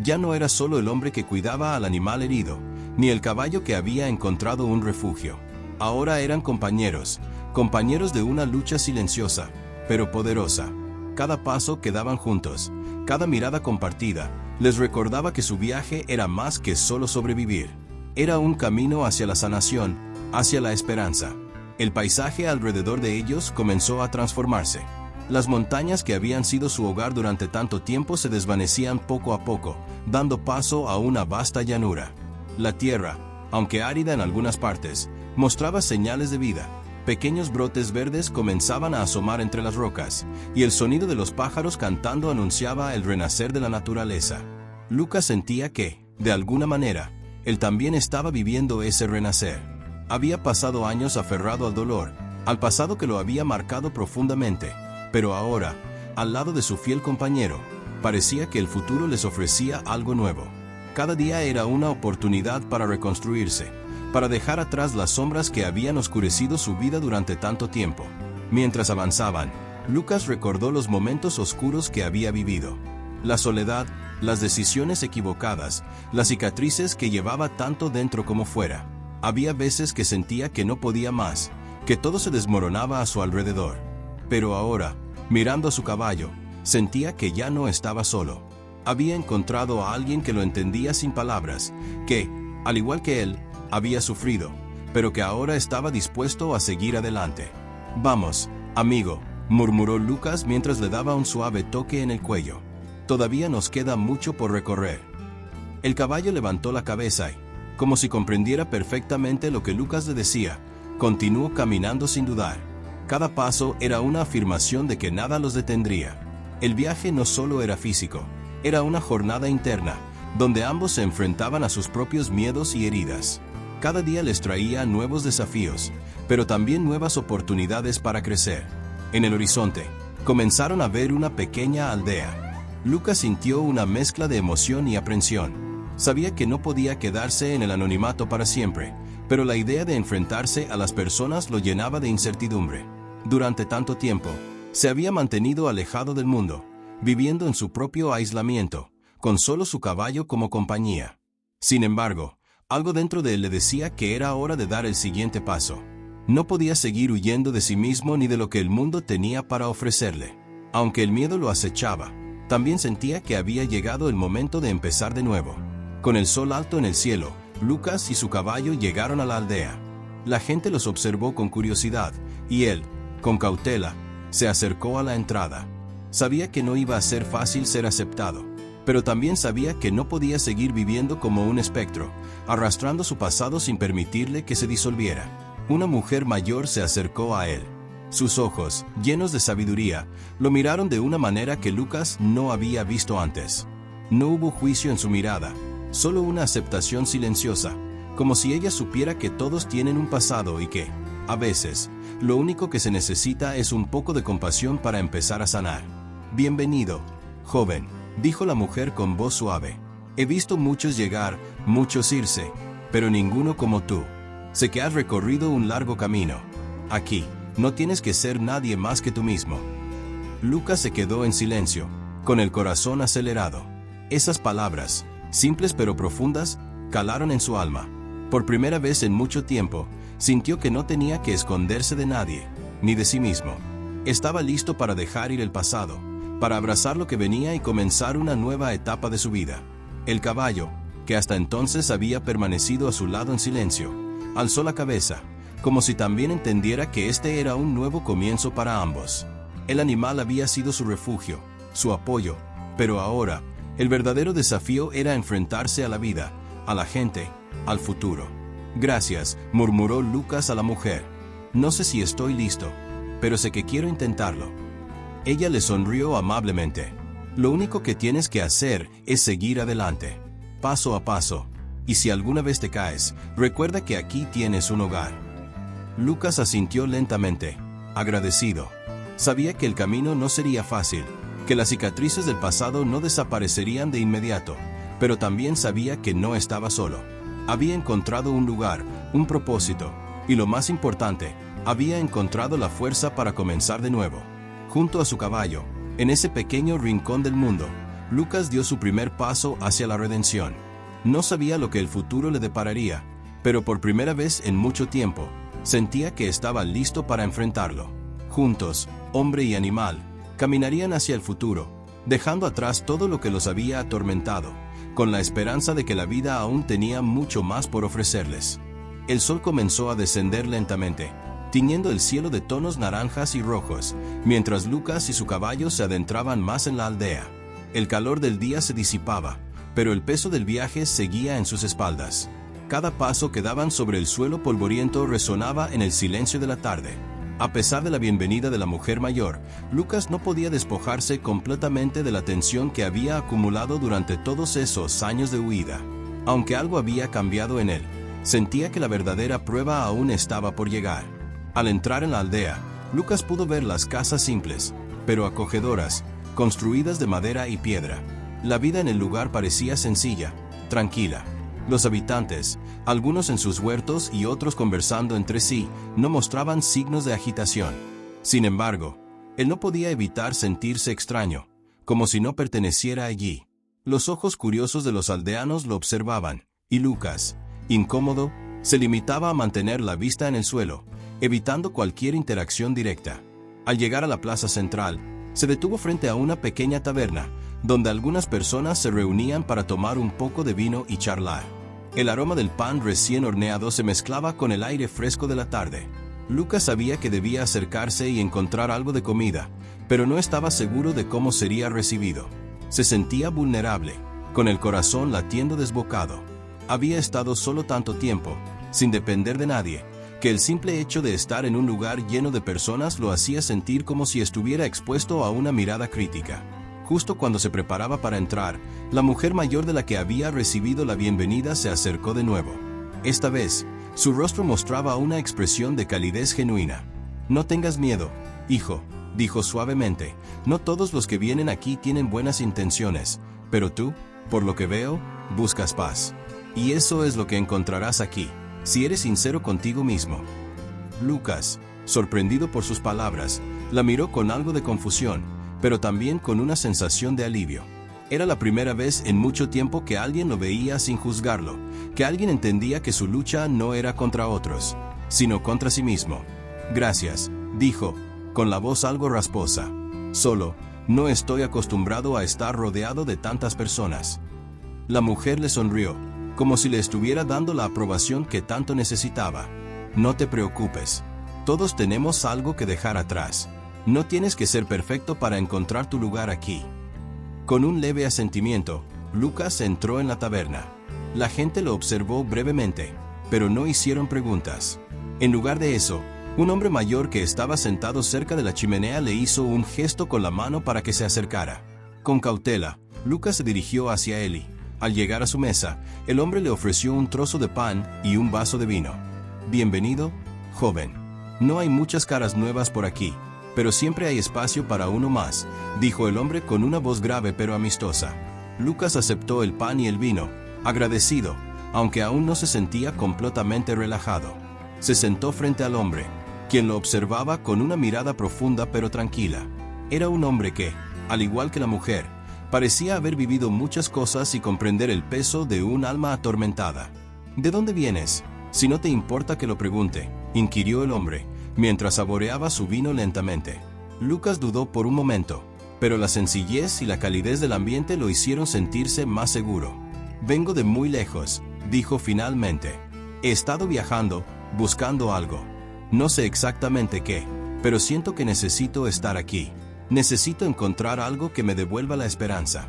Ya no era solo el hombre que cuidaba al animal herido, ni el caballo que había encontrado un refugio. Ahora eran compañeros, compañeros de una lucha silenciosa, pero poderosa. Cada paso que daban juntos, cada mirada compartida, les recordaba que su viaje era más que solo sobrevivir. Era un camino hacia la sanación, hacia la esperanza. El paisaje alrededor de ellos comenzó a transformarse. Las montañas que habían sido su hogar durante tanto tiempo se desvanecían poco a poco, dando paso a una vasta llanura. La tierra, aunque árida en algunas partes, mostraba señales de vida. Pequeños brotes verdes comenzaban a asomar entre las rocas, y el sonido de los pájaros cantando anunciaba el renacer de la naturaleza. Lucas sentía que, de alguna manera, él también estaba viviendo ese renacer. Había pasado años aferrado al dolor, al pasado que lo había marcado profundamente, pero ahora, al lado de su fiel compañero, parecía que el futuro les ofrecía algo nuevo. Cada día era una oportunidad para reconstruirse, para dejar atrás las sombras que habían oscurecido su vida durante tanto tiempo. Mientras avanzaban, Lucas recordó los momentos oscuros que había vivido. La soledad, las decisiones equivocadas, las cicatrices que llevaba tanto dentro como fuera. Había veces que sentía que no podía más, que todo se desmoronaba a su alrededor. Pero ahora, mirando a su caballo, sentía que ya no estaba solo. Había encontrado a alguien que lo entendía sin palabras, que, al igual que él, había sufrido, pero que ahora estaba dispuesto a seguir adelante. «Vamos, amigo», murmuró Lucas mientras le daba un suave toque en el cuello. «Todavía nos queda mucho por recorrer». El caballo levantó la cabeza y, como si comprendiera perfectamente lo que Lucas le decía, continuó caminando sin dudar. Cada paso era una afirmación de que nada los detendría. El viaje no solo era físico, era una jornada interna, donde ambos se enfrentaban a sus propios miedos y heridas. Cada día les traía nuevos desafíos, pero también nuevas oportunidades para crecer. En el horizonte, comenzaron a ver una pequeña aldea. Lucas sintió una mezcla de emoción y aprensión. Sabía que no podía quedarse en el anonimato para siempre, pero la idea de enfrentarse a las personas lo llenaba de incertidumbre. Durante tanto tiempo, se había mantenido alejado del mundo, viviendo en su propio aislamiento, con solo su caballo como compañía. Sin embargo, algo dentro de él le decía que era hora de dar el siguiente paso. No podía seguir huyendo de sí mismo ni de lo que el mundo tenía para ofrecerle. Aunque el miedo lo acechaba, también sentía que había llegado el momento de empezar de nuevo. Con el sol alto en el cielo, Lucas y su caballo llegaron a la aldea. La gente los observó con curiosidad, y él, con cautela, se acercó a la entrada. Sabía que no iba a ser fácil ser aceptado, pero también sabía que no podía seguir viviendo como un espectro, arrastrando su pasado sin permitirle que se disolviera. Una mujer mayor se acercó a él. Sus ojos, llenos de sabiduría, lo miraron de una manera que Lucas no había visto antes. No hubo juicio en su mirada, solo una aceptación silenciosa, como si ella supiera que todos tienen un pasado y que, a veces, lo único que se necesita es un poco de compasión para empezar a sanar. «Bienvenido, joven», dijo la mujer con voz suave. «He visto muchos llegar, muchos irse, pero ninguno como tú. Sé que has recorrido un largo camino. Aquí, no tienes que ser nadie más que tú mismo». Lucas se quedó en silencio, con el corazón acelerado. Esas palabras, simples pero profundas, calaron en su alma. Por primera vez en mucho tiempo, sintió que no tenía que esconderse de nadie, ni de sí mismo. Estaba listo para dejar ir el pasado, para abrazar lo que venía y comenzar una nueva etapa de su vida. El caballo, que hasta entonces había permanecido a su lado en silencio, alzó la cabeza, como si también entendiera que este era un nuevo comienzo para ambos. El animal había sido su refugio, su apoyo, pero ahora, el verdadero desafío era enfrentarse a la vida, a la gente, al futuro. «Gracias», murmuró Lucas a la mujer. «No sé si estoy listo, pero sé que quiero intentarlo». Ella le sonrió amablemente. «Lo único que tienes que hacer es seguir adelante, paso a paso, y si alguna vez te caes, recuerda que aquí tienes un hogar». Lucas asintió lentamente, agradecido. Sabía que el camino no sería fácil, que las cicatrices del pasado no desaparecerían de inmediato, pero también sabía que no estaba solo. Había encontrado un lugar, un propósito, y lo más importante, había encontrado la fuerza para comenzar de nuevo. Junto a su caballo, en ese pequeño rincón del mundo, Lucas dio su primer paso hacia la redención. No sabía lo que el futuro le depararía, pero por primera vez en mucho tiempo, sentía que estaba listo para enfrentarlo. Juntos, hombre y animal, caminarían hacia el futuro, dejando atrás todo lo que los había atormentado, con la esperanza de que la vida aún tenía mucho más por ofrecerles. El sol comenzó a descender lentamente, tiñendo el cielo de tonos naranjas y rojos, mientras Lucas y su caballo se adentraban más en la aldea. El calor del día se disipaba, pero el peso del viaje seguía en sus espaldas. Cada paso que daban sobre el suelo polvoriento resonaba en el silencio de la tarde. A pesar de la bienvenida de la mujer mayor, Lucas no podía despojarse completamente de la tensión que había acumulado durante todos esos años de huida. Aunque algo había cambiado en él, sentía que la verdadera prueba aún estaba por llegar. Al entrar en la aldea, Lucas pudo ver las casas simples, pero acogedoras, construidas de madera y piedra. La vida en el lugar parecía sencilla, tranquila. Los habitantes, algunos en sus huertos y otros conversando entre sí, no mostraban signos de agitación. Sin embargo, él no podía evitar sentirse extraño, como si no perteneciera allí. Los ojos curiosos de los aldeanos lo observaban, y Lucas, incómodo, se limitaba a mantener la vista en el suelo, evitando cualquier interacción directa. Al llegar a la plaza central, se detuvo frente a una pequeña taberna, donde algunas personas se reunían para tomar un poco de vino y charlar. El aroma del pan recién horneado se mezclaba con el aire fresco de la tarde. Lucas sabía que debía acercarse y encontrar algo de comida, pero no estaba seguro de cómo sería recibido. Se sentía vulnerable, con el corazón latiendo desbocado. Había estado solo tanto tiempo, sin depender de nadie, que el simple hecho de estar en un lugar lleno de personas lo hacía sentir como si estuviera expuesto a una mirada crítica. Justo cuando se preparaba para entrar, la mujer mayor de la que había recibido la bienvenida se acercó de nuevo. Esta vez, su rostro mostraba una expresión de calidez genuina. «No tengas miedo, hijo», dijo suavemente. «No todos los que vienen aquí tienen buenas intenciones, pero tú, por lo que veo, buscas paz. Y eso es lo que encontrarás aquí, si eres sincero contigo mismo». Lucas, sorprendido por sus palabras, la miró con algo de confusión, pero también con una sensación de alivio. Era la primera vez en mucho tiempo que alguien lo veía sin juzgarlo, que alguien entendía que su lucha no era contra otros, sino contra sí mismo. «Gracias», dijo, con la voz algo rasposa. «Solo, no estoy acostumbrado a estar rodeado de tantas personas». La mujer le sonrió, como si le estuviera dando la aprobación que tanto necesitaba. «No te preocupes. Todos tenemos algo que dejar atrás. No tienes que ser perfecto para encontrar tu lugar aquí». Con un leve asentimiento, Lucas entró en la taberna. La gente lo observó brevemente, pero no hicieron preguntas. En lugar de eso, un hombre mayor que estaba sentado cerca de la chimenea le hizo un gesto con la mano para que se acercara. Con cautela, Lucas se dirigió hacia él y, al llegar a su mesa, el hombre le ofreció un trozo de pan y un vaso de vino. «Bienvenido, joven. No hay muchas caras nuevas por aquí, pero siempre hay espacio para uno más», dijo el hombre con una voz grave pero amistosa. Lucas aceptó el pan y el vino, agradecido, aunque aún no se sentía completamente relajado. Se sentó frente al hombre, quien lo observaba con una mirada profunda pero tranquila. Era un hombre que, al igual que la mujer, parecía haber vivido muchas cosas y comprender el peso de un alma atormentada. «¿De dónde vienes? Si no te importa que lo pregunte», inquirió el hombre, mientras saboreaba su vino lentamente. Lucas dudó por un momento, pero la sencillez y la calidez del ambiente lo hicieron sentirse más seguro. «Vengo de muy lejos», dijo finalmente. «He estado viajando, buscando algo. No sé exactamente qué, pero siento que necesito estar aquí. Necesito encontrar algo que me devuelva la esperanza».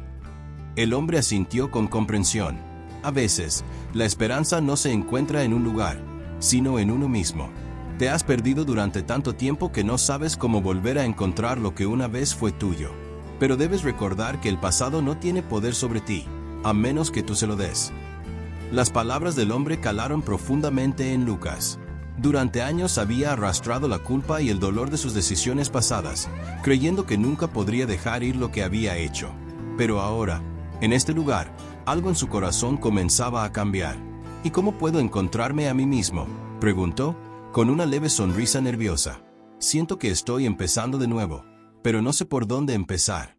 El hombre asintió con comprensión. A veces, la esperanza no se encuentra en un lugar, sino en uno mismo. Te has perdido durante tanto tiempo que no sabes cómo volver a encontrar lo que una vez fue tuyo. Pero debes recordar que el pasado no tiene poder sobre ti, a menos que tú se lo des. Las palabras del hombre calaron profundamente en Lucas. Durante años había arrastrado la culpa y el dolor de sus decisiones pasadas, creyendo que nunca podría dejar ir lo que había hecho. Pero ahora, en este lugar, algo en su corazón comenzaba a cambiar. «¿Y cómo puedo encontrarme a mí mismo?», preguntó, con una leve sonrisa nerviosa. «Siento que estoy empezando de nuevo, pero no sé por dónde empezar».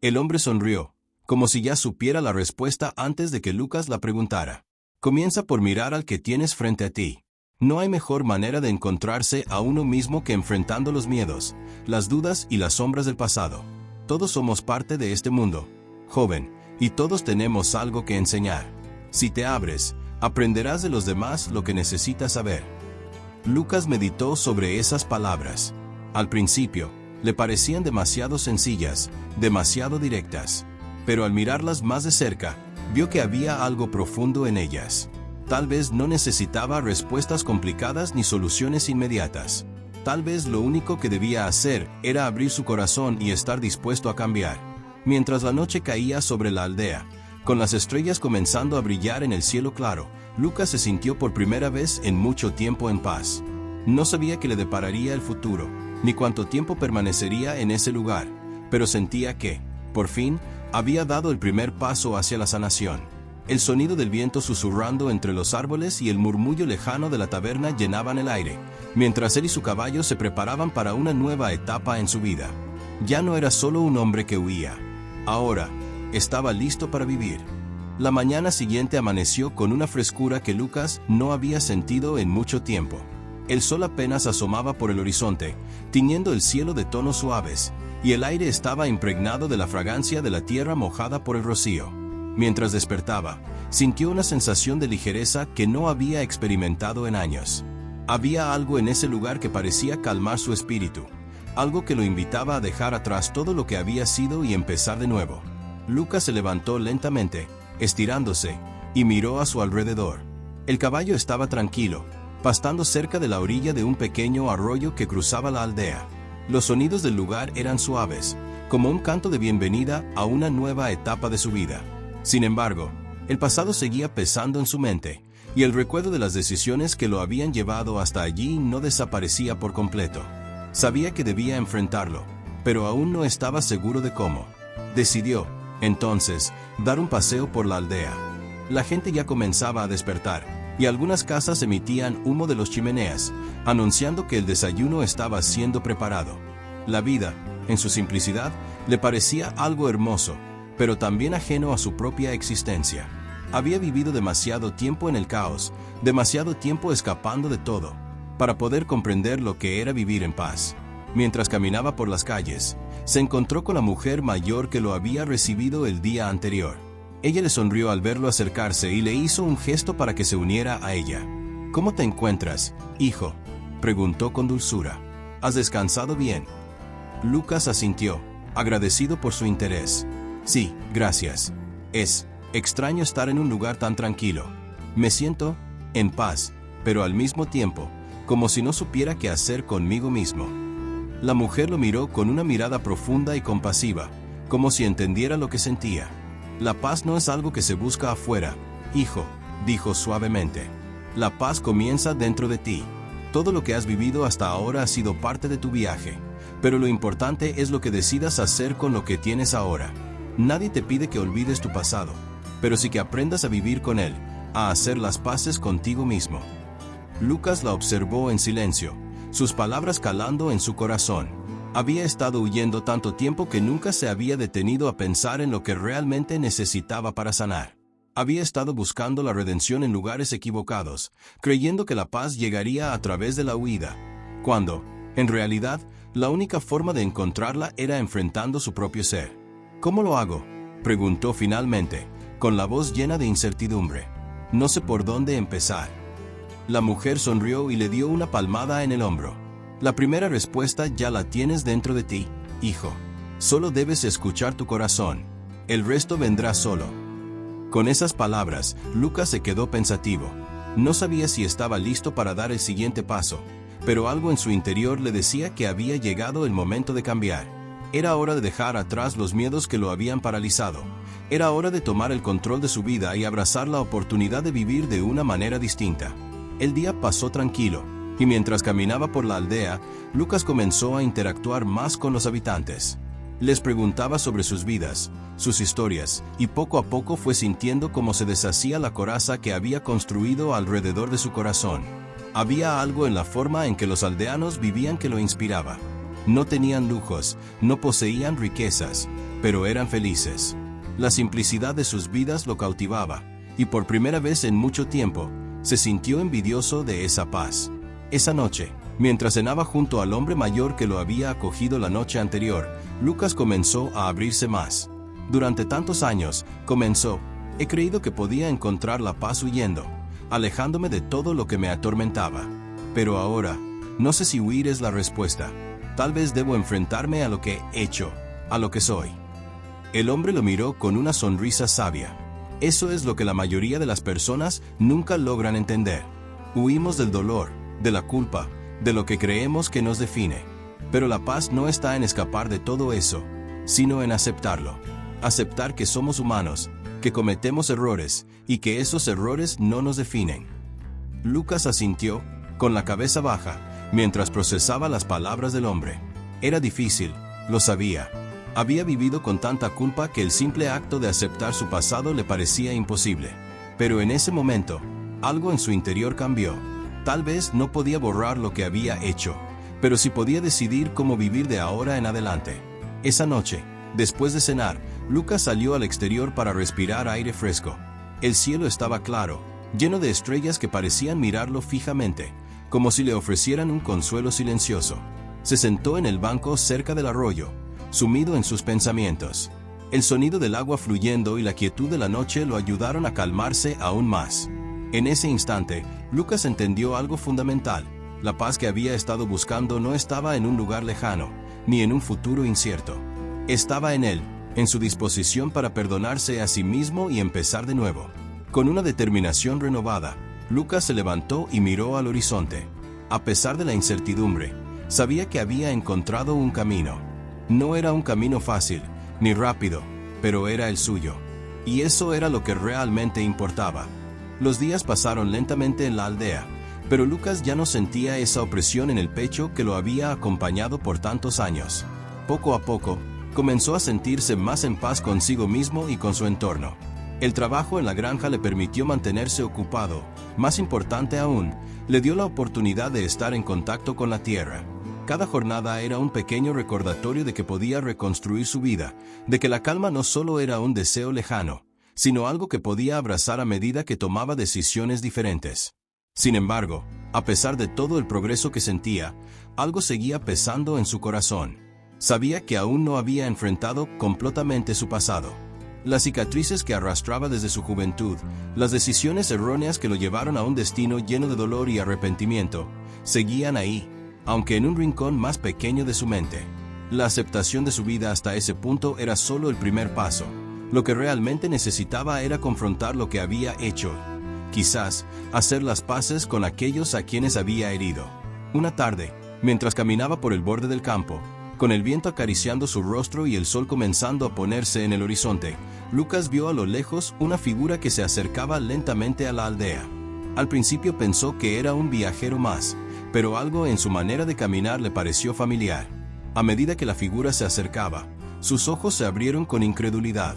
El hombre sonrió, como si ya supiera la respuesta antes de que Lucas la preguntara. Comienza por mirar al que tienes frente a ti. No hay mejor manera de encontrarse a uno mismo que enfrentando los miedos, las dudas y las sombras del pasado. Todos somos parte de este mundo, joven, y todos tenemos algo que enseñar. Si te abres, aprenderás de los demás lo que necesitas saber. Lucas meditó sobre esas palabras. Al principio, le parecían demasiado sencillas, demasiado directas. Pero al mirarlas más de cerca, vio que había algo profundo en ellas. Tal vez no necesitaba respuestas complicadas ni soluciones inmediatas. Tal vez lo único que debía hacer era abrir su corazón y estar dispuesto a cambiar. Mientras la noche caía sobre la aldea, con las estrellas comenzando a brillar en el cielo claro, Lucas se sintió por primera vez en mucho tiempo en paz. No sabía qué le depararía el futuro, ni cuánto tiempo permanecería en ese lugar, pero sentía que, por fin, había dado el primer paso hacia la sanación. El sonido del viento susurrando entre los árboles y el murmullo lejano de la taberna llenaban el aire, mientras él y su caballo se preparaban para una nueva etapa en su vida. Ya no era solo un hombre que huía. Ahora, estaba listo para vivir. La mañana siguiente amaneció con una frescura que Lucas no había sentido en mucho tiempo. El sol apenas asomaba por el horizonte, tiñendo el cielo de tonos suaves, y el aire estaba impregnado de la fragancia de la tierra mojada por el rocío. Mientras despertaba, sintió una sensación de ligereza que no había experimentado en años. Había algo en ese lugar que parecía calmar su espíritu, algo que lo invitaba a dejar atrás todo lo que había sido y empezar de nuevo. Lucas se levantó lentamente, estirándose, y miró a su alrededor. El caballo estaba tranquilo, pastando cerca de la orilla de un pequeño arroyo que cruzaba la aldea. Los sonidos del lugar eran suaves, como un canto de bienvenida a una nueva etapa de su vida. Sin embargo, el pasado seguía pesando en su mente, y el recuerdo de las decisiones que lo habían llevado hasta allí no desaparecía por completo. Sabía que debía enfrentarlo, pero aún no estaba seguro de cómo. Decidió, entonces, dar un paseo por la aldea. La gente ya comenzaba a despertar, y algunas casas emitían humo de las chimeneas, anunciando que el desayuno estaba siendo preparado. La vida, en su simplicidad, le parecía algo hermoso, pero también ajeno a su propia existencia. Había vivido demasiado tiempo en el caos, demasiado tiempo escapando de todo, para poder comprender lo que era vivir en paz. Mientras caminaba por las calles, se encontró con la mujer mayor que lo había recibido el día anterior. Ella le sonrió al verlo acercarse y le hizo un gesto para que se uniera a ella. «¿Cómo te encuentras, hijo?», preguntó con dulzura. «¿Has descansado bien?». Lucas asintió, agradecido por su interés. «Sí, gracias. Es extraño estar en un lugar tan tranquilo. Me siento en paz, pero al mismo tiempo, como si no supiera qué hacer conmigo mismo». La mujer lo miró con una mirada profunda y compasiva, como si entendiera lo que sentía. «La paz no es algo que se busca afuera, hijo», dijo suavemente. «La paz comienza dentro de ti. Todo lo que has vivido hasta ahora ha sido parte de tu viaje, pero lo importante es lo que decidas hacer con lo que tienes ahora. Nadie te pide que olvides tu pasado, pero sí que aprendas a vivir con él, a hacer las paces contigo mismo». Lucas la observó en silencio, sus palabras calando en su corazón. Había estado huyendo tanto tiempo que nunca se había detenido a pensar en lo que realmente necesitaba para sanar. Había estado buscando la redención en lugares equivocados, creyendo que la paz llegaría a través de la huida, cuando, en realidad, la única forma de encontrarla era enfrentando su propio ser. «¿Cómo lo hago?», preguntó finalmente, con la voz llena de incertidumbre. «No sé por dónde empezar». La mujer sonrió y le dio una palmada en el hombro. «La primera respuesta ya la tienes dentro de ti, hijo. Solo debes escuchar tu corazón. El resto vendrá solo». Con esas palabras, Lucas se quedó pensativo. No sabía si estaba listo para dar el siguiente paso, pero algo en su interior le decía que había llegado el momento de cambiar. Era hora de dejar atrás los miedos que lo habían paralizado. Era hora de tomar el control de su vida y abrazar la oportunidad de vivir de una manera distinta. El día pasó tranquilo, y mientras caminaba por la aldea, Lucas comenzó a interactuar más con los habitantes. Les preguntaba sobre sus vidas, sus historias, y poco a poco fue sintiendo cómo se deshacía la coraza que había construido alrededor de su corazón. Había algo en la forma en que los aldeanos vivían que lo inspiraba. No tenían lujos, no poseían riquezas, pero eran felices. La simplicidad de sus vidas lo cautivaba, y por primera vez en mucho tiempo, se sintió envidioso de esa paz. Esa noche, mientras cenaba junto al hombre mayor que lo había acogido la noche anterior, Lucas comenzó a abrirse más. Durante tantos años, he creído que podía encontrar la paz huyendo, alejándome de todo lo que me atormentaba. Pero ahora, no sé si huir es la respuesta. Tal vez debo enfrentarme a lo que he hecho, a lo que soy. El hombre lo miró con una sonrisa sabia. Eso es lo que la mayoría de las personas nunca logran entender. Huimos del dolor, de la culpa, de lo que creemos que nos define. Pero la paz no está en escapar de todo eso, sino en aceptarlo. Aceptar que somos humanos, que cometemos errores, y que esos errores no nos definen. Lucas asintió, con la cabeza baja, mientras procesaba las palabras del hombre. Era difícil, lo sabía. Había vivido con tanta culpa que el simple acto de aceptar su pasado le parecía imposible. Pero en ese momento, algo en su interior cambió. Tal vez no podía borrar lo que había hecho, pero sí podía decidir cómo vivir de ahora en adelante. Esa noche, después de cenar, Lucas salió al exterior para respirar aire fresco. El cielo estaba claro, lleno de estrellas que parecían mirarlo fijamente, como si le ofrecieran un consuelo silencioso. Se sentó en el banco cerca del arroyo, sumido en sus pensamientos. El sonido del agua fluyendo y la quietud de la noche lo ayudaron a calmarse aún más. En ese instante, Lucas entendió algo fundamental. La paz que había estado buscando no estaba en un lugar lejano, ni en un futuro incierto. Estaba en él, en su disposición para perdonarse a sí mismo y empezar de nuevo. Con una determinación renovada, Lucas se levantó y miró al horizonte. A pesar de la incertidumbre, sabía que había encontrado un camino. No era un camino fácil, ni rápido, pero era el suyo. Y eso era lo que realmente importaba. Los días pasaron lentamente en la aldea, pero Lucas ya no sentía esa opresión en el pecho que lo había acompañado por tantos años. Poco a poco, comenzó a sentirse más en paz consigo mismo y con su entorno. El trabajo en la granja le permitió mantenerse ocupado. Más importante aún, le dio la oportunidad de estar en contacto con la tierra. Cada jornada era un pequeño recordatorio de que podía reconstruir su vida, de que la calma no solo era un deseo lejano, sino algo que podía abrazar a medida que tomaba decisiones diferentes. Sin embargo, a pesar de todo el progreso que sentía, algo seguía pesando en su corazón. Sabía que aún no había enfrentado completamente su pasado. Las cicatrices que arrastraba desde su juventud, las decisiones erróneas que lo llevaron a un destino lleno de dolor y arrepentimiento, seguían ahí, aunque en un rincón más pequeño de su mente. La aceptación de su vida hasta ese punto era solo el primer paso. Lo que realmente necesitaba era confrontar lo que había hecho. Quizás, hacer las paces con aquellos a quienes había herido. Una tarde, mientras caminaba por el borde del campo, con el viento acariciando su rostro y el sol comenzando a ponerse en el horizonte, Lucas vio a lo lejos una figura que se acercaba lentamente a la aldea. Al principio pensó que era un viajero más, pero algo en su manera de caminar le pareció familiar. A medida que la figura se acercaba, sus ojos se abrieron con incredulidad.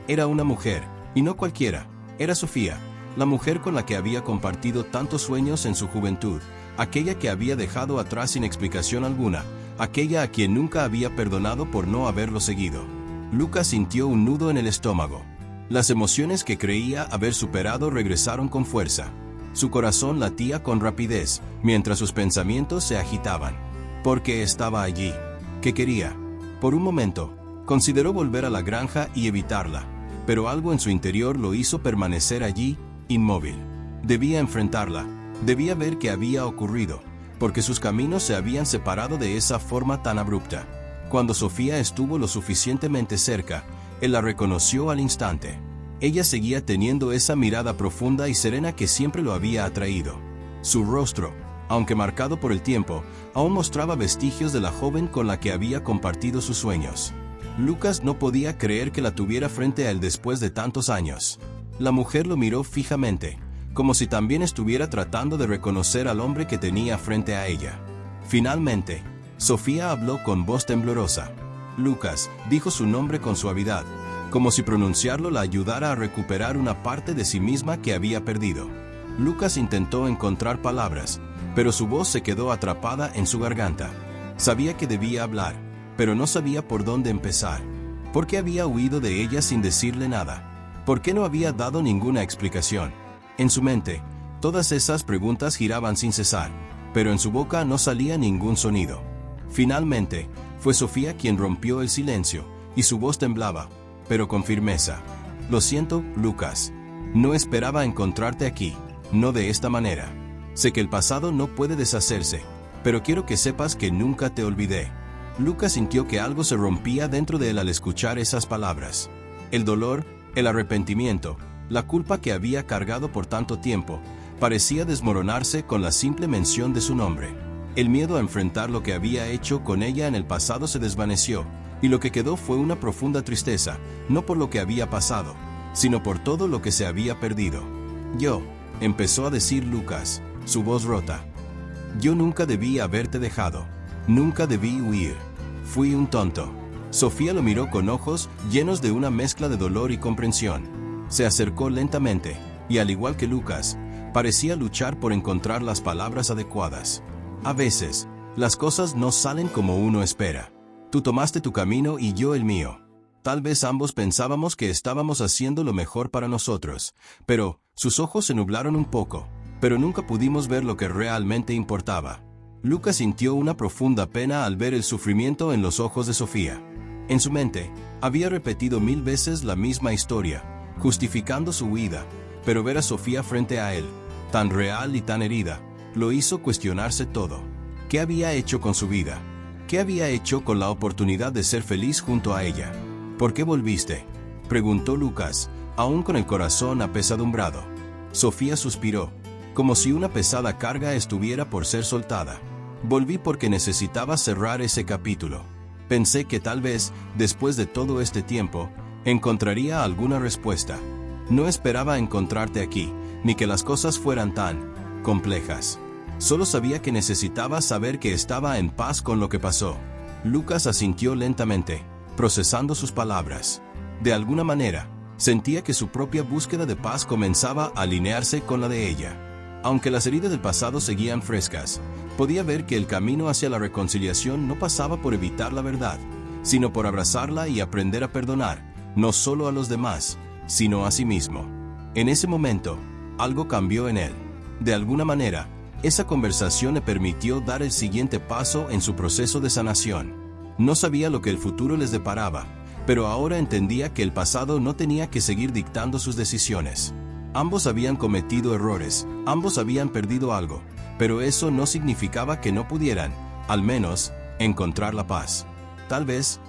Era una mujer, y no cualquiera. Era Sofía, la mujer con la que había compartido tantos sueños en su juventud, aquella que había dejado atrás sin explicación alguna, aquella a quien nunca había perdonado por no haberlo seguido. Lucas sintió un nudo en el estómago. Las emociones que creía haber superado regresaron con fuerza. Su corazón latía con rapidez, mientras sus pensamientos se agitaban. ¿Por qué estaba allí? ¿Qué quería? Por un momento, consideró volver a la granja y evitarla, pero algo en su interior lo hizo permanecer allí, inmóvil. Debía enfrentarla, debía ver qué había ocurrido, porque sus caminos se habían separado de esa forma tan abrupta. Cuando Sofía estuvo lo suficientemente cerca, él la reconoció al instante. Ella seguía teniendo esa mirada profunda y serena que siempre lo había atraído. Su rostro, aunque marcado por el tiempo, aún mostraba vestigios de la joven con la que había compartido sus sueños. Lucas no podía creer que la tuviera frente a él después de tantos años. La mujer lo miró fijamente, como si también estuviera tratando de reconocer al hombre que tenía frente a ella. Finalmente, Sofía habló con voz temblorosa. Lucas dijo su nombre con suavidad, como si pronunciarlo la ayudara a recuperar una parte de sí misma que había perdido. Lucas intentó encontrar palabras, pero su voz se quedó atrapada en su garganta. Sabía que debía hablar, pero no sabía por dónde empezar. ¿Por qué había huido de ella sin decirle nada? ¿Por qué no había dado ninguna explicación? En su mente, todas esas preguntas giraban sin cesar, pero en su boca no salía ningún sonido. Finalmente, fue Sofía quien rompió el silencio, y su voz temblaba, pero con firmeza. Lo siento, Lucas. No esperaba encontrarte aquí, no de esta manera. Sé que el pasado no puede deshacerse, pero quiero que sepas que nunca te olvidé. Lucas sintió que algo se rompía dentro de él al escuchar esas palabras. El dolor, el arrepentimiento, la culpa que había cargado por tanto tiempo, parecía desmoronarse con la simple mención de su nombre. El miedo a enfrentar lo que había hecho con ella en el pasado se desvaneció, y lo que quedó fue una profunda tristeza, no por lo que había pasado, sino por todo lo que se había perdido. Yo, empezó a decir Lucas, su voz rota. Yo nunca debí haberte dejado. Nunca debí huir. Fui un tonto. Sofía lo miró con ojos llenos de una mezcla de dolor y comprensión. Se acercó lentamente, y al igual que Lucas, parecía luchar por encontrar las palabras adecuadas. A veces, las cosas no salen como uno espera. Tú tomaste tu camino y yo el mío. Tal vez ambos pensábamos que estábamos haciendo lo mejor para nosotros, pero sus ojos se nublaron un poco, pero nunca pudimos ver lo que realmente importaba. Lucas sintió una profunda pena al ver el sufrimiento en los ojos de Sofía. En su mente, había repetido 1000 veces la misma historia, justificando su huida, pero ver a Sofía frente a él, tan real y tan herida, lo hizo cuestionarse todo. ¿Qué había hecho con su vida? ¿Qué había hecho con la oportunidad de ser feliz junto a ella? ¿Por qué volviste?, preguntó Lucas, aún con el corazón apesadumbrado. Sofía suspiró, como si una pesada carga estuviera por ser soltada. Volví porque necesitaba cerrar ese capítulo. Pensé que tal vez, después de todo este tiempo, encontraría alguna respuesta. No esperaba encontrarte aquí, ni que las cosas fueran tan complejas. Solo sabía que necesitaba saber que estaba en paz con lo que pasó. Lucas asintió lentamente, procesando sus palabras. De alguna manera, sentía que su propia búsqueda de paz comenzaba a alinearse con la de ella. Aunque las heridas del pasado seguían frescas, podía ver que el camino hacia la reconciliación no pasaba por evitar la verdad, sino por abrazarla y aprender a perdonar, no solo a los demás, sino a sí mismo. En ese momento, algo cambió en él. De alguna manera, esa conversación le permitió dar el siguiente paso en su proceso de sanación. No sabía lo que el futuro les deparaba, pero ahora entendía que el pasado no tenía que seguir dictando sus decisiones. Ambos habían cometido errores, ambos habían perdido algo, pero eso no significaba que no pudieran, al menos, encontrar la paz. Tal vez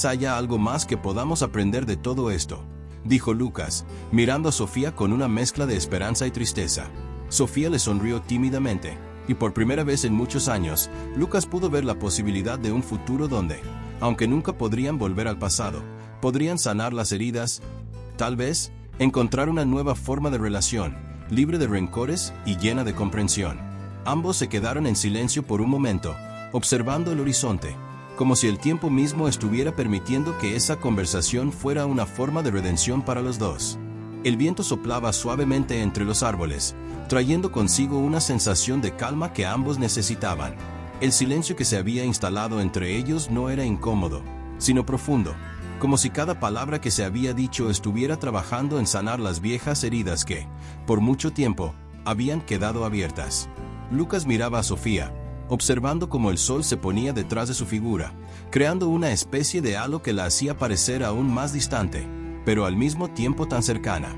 haya algo más que podamos aprender de todo esto, dijo Lucas, mirando a Sofía con una mezcla de esperanza y tristeza. Sofía le sonrió tímidamente, y por primera vez en muchos años, Lucas pudo ver la posibilidad de un futuro donde, aunque nunca podrían volver al pasado, podrían sanar las heridas, tal vez, encontrar una nueva forma de relación, libre de rencores y llena de comprensión. Ambos se quedaron en silencio por un momento, observando el horizonte, como si el tiempo mismo estuviera permitiendo que esa conversación fuera una forma de redención para los dos. El viento soplaba suavemente entre los árboles, trayendo consigo una sensación de calma que ambos necesitaban. El silencio que se había instalado entre ellos no era incómodo, sino profundo, como si cada palabra que se había dicho estuviera trabajando en sanar las viejas heridas que, por mucho tiempo, habían quedado abiertas. Lucas miraba a Sofía, observando cómo el sol se ponía detrás de su figura, creando una especie de halo que la hacía parecer aún más distante, pero al mismo tiempo tan cercana.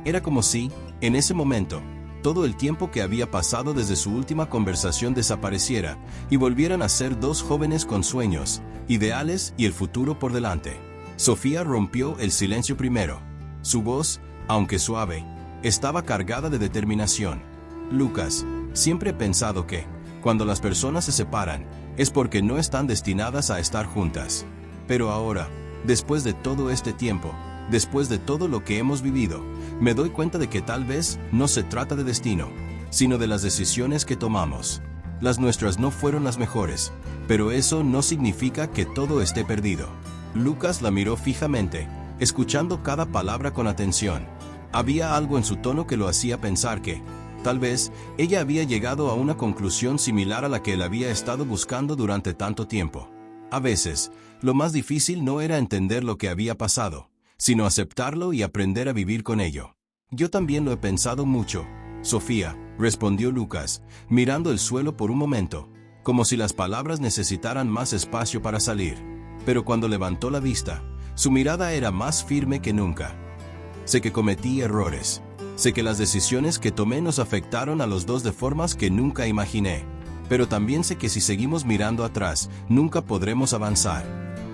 Era como si, en ese momento, todo el tiempo que había pasado desde su última conversación desapareciera y volvieran a ser dos jóvenes con sueños, ideales y el futuro por delante. Sofía rompió el silencio primero. Su voz, aunque suave, estaba cargada de determinación. Lucas, siempre he pensado que, cuando las personas se separan, es porque no están destinadas a estar juntas. Pero ahora, después de todo este tiempo, después de todo lo que hemos vivido, me doy cuenta de que tal vez no se trata de destino, sino de las decisiones que tomamos. Las nuestras no fueron las mejores, pero eso no significa que todo esté perdido. Lucas la miró fijamente, escuchando cada palabra con atención. Había algo en su tono que lo hacía pensar que, tal vez, ella había llegado a una conclusión similar a la que él había estado buscando durante tanto tiempo. A veces, lo más difícil no era entender lo que había pasado, sino aceptarlo y aprender a vivir con ello. Yo también lo he pensado mucho, Sofía, respondió Lucas, mirando el suelo por un momento, como si las palabras necesitaran más espacio para salir. Pero cuando levantó la vista, su mirada era más firme que nunca. Sé que cometí errores. Sé que las decisiones que tomé nos afectaron a los dos de formas que nunca imaginé. Pero también sé que si seguimos mirando atrás, nunca podremos avanzar.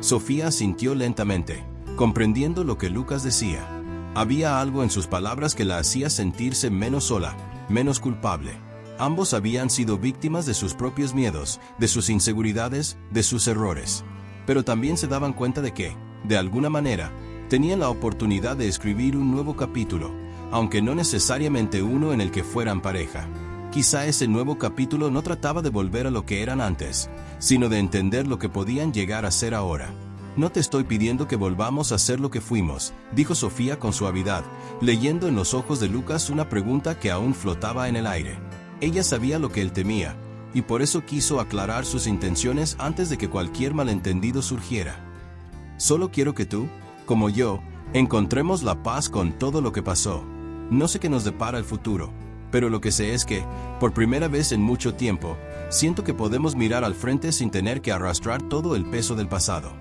Sofía asintió lentamente, comprendiendo lo que Lucas decía. Había algo en sus palabras que la hacía sentirse menos sola, menos culpable. Ambos habían sido víctimas de sus propios miedos, de sus inseguridades, de sus errores. Pero también se daban cuenta de que, de alguna manera, tenían la oportunidad de escribir un nuevo capítulo, aunque no necesariamente uno en el que fueran pareja. Quizá ese nuevo capítulo no trataba de volver a lo que eran antes, sino de entender lo que podían llegar a ser ahora. No te estoy pidiendo que volvamos a ser lo que fuimos, dijo Sofía con suavidad, leyendo en los ojos de Lucas una pregunta que aún flotaba en el aire. Ella sabía lo que él temía, y por eso quiso aclarar sus intenciones antes de que cualquier malentendido surgiera. Solo quiero que tú, como yo, encontremos la paz con todo lo que pasó. No sé qué nos depara el futuro, pero lo que sé es que, por primera vez en mucho tiempo, siento que podemos mirar al frente sin tener que arrastrar todo el peso del pasado.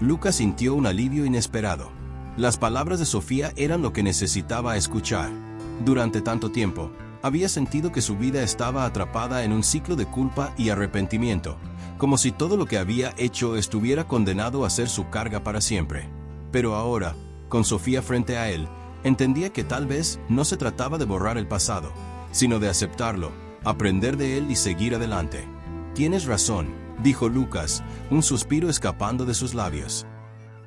Lucas sintió un alivio inesperado. Las palabras de Sofía eran lo que necesitaba escuchar. Durante tanto tiempo, había sentido que su vida estaba atrapada en un ciclo de culpa y arrepentimiento, como si todo lo que había hecho estuviera condenado a ser su carga para siempre. Pero ahora, con Sofía frente a él, entendía que tal vez no se trataba de borrar el pasado, sino de aceptarlo, aprender de él y seguir adelante. Tienes razón, dijo Lucas, un suspiro escapando de sus labios.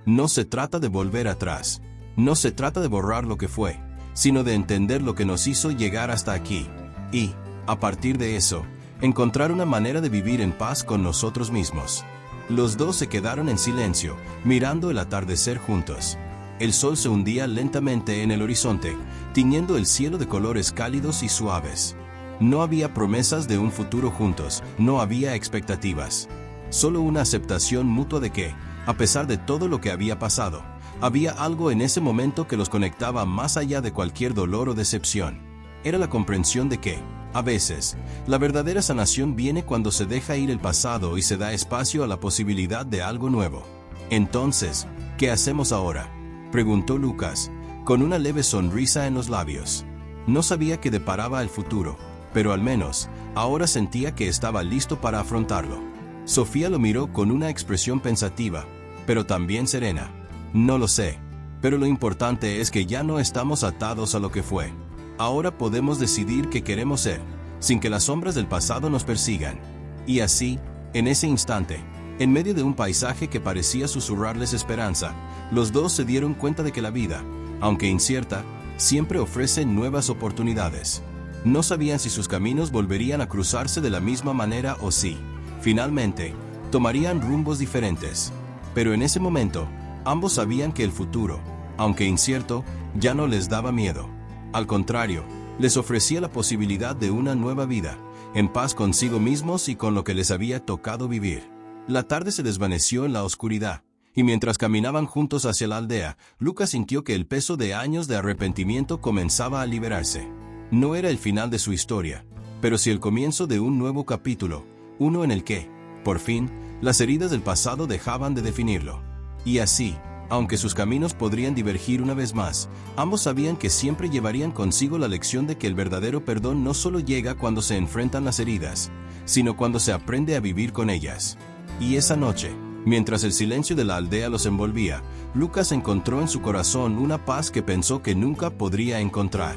No se trata de volver atrás. No se trata de borrar lo que fue, sino de entender lo que nos hizo llegar hasta aquí. Y, a partir de eso, encontrar una manera de vivir en paz con nosotros mismos. Los dos se quedaron en silencio, mirando el atardecer juntos. El sol se hundía lentamente en el horizonte, tiñendo el cielo de colores cálidos y suaves. No había promesas de un futuro juntos, no había expectativas. Solo una aceptación mutua de que, a pesar de todo lo que había pasado, había algo en ese momento que los conectaba más allá de cualquier dolor o decepción. Era la comprensión de que, a veces, la verdadera sanación viene cuando se deja ir el pasado y se da espacio a la posibilidad de algo nuevo. Entonces, ¿qué hacemos ahora?, preguntó Lucas, con una leve sonrisa en los labios. No sabía qué deparaba el futuro, pero al menos, ahora sentía que estaba listo para afrontarlo. Sofía lo miró con una expresión pensativa, pero también serena. No lo sé, pero lo importante es que ya no estamos atados a lo que fue. Ahora podemos decidir qué queremos ser, sin que las sombras del pasado nos persigan. Y así, en ese instante, en medio de un paisaje que parecía susurrarles esperanza, los dos se dieron cuenta de que la vida, aunque incierta, siempre ofrece nuevas oportunidades. No sabían si sus caminos volverían a cruzarse de la misma manera o si, finalmente, tomarían rumbos diferentes. Pero en ese momento, ambos sabían que el futuro, aunque incierto, ya no les daba miedo. Al contrario, les ofrecía la posibilidad de una nueva vida, en paz consigo mismos y con lo que les había tocado vivir. La tarde se desvaneció en la oscuridad, y mientras caminaban juntos hacia la aldea, Lucas sintió que el peso de años de arrepentimiento comenzaba a liberarse. No era el final de su historia, pero sí el comienzo de un nuevo capítulo, uno en el que, por fin, las heridas del pasado dejaban de definirlo. Y así, aunque sus caminos podrían divergir una vez más, ambos sabían que siempre llevarían consigo la lección de que el verdadero perdón no solo llega cuando se enfrentan las heridas, sino cuando se aprende a vivir con ellas. Y esa noche, mientras el silencio de la aldea los envolvía, Lucas encontró en su corazón una paz que pensó que nunca podría encontrar.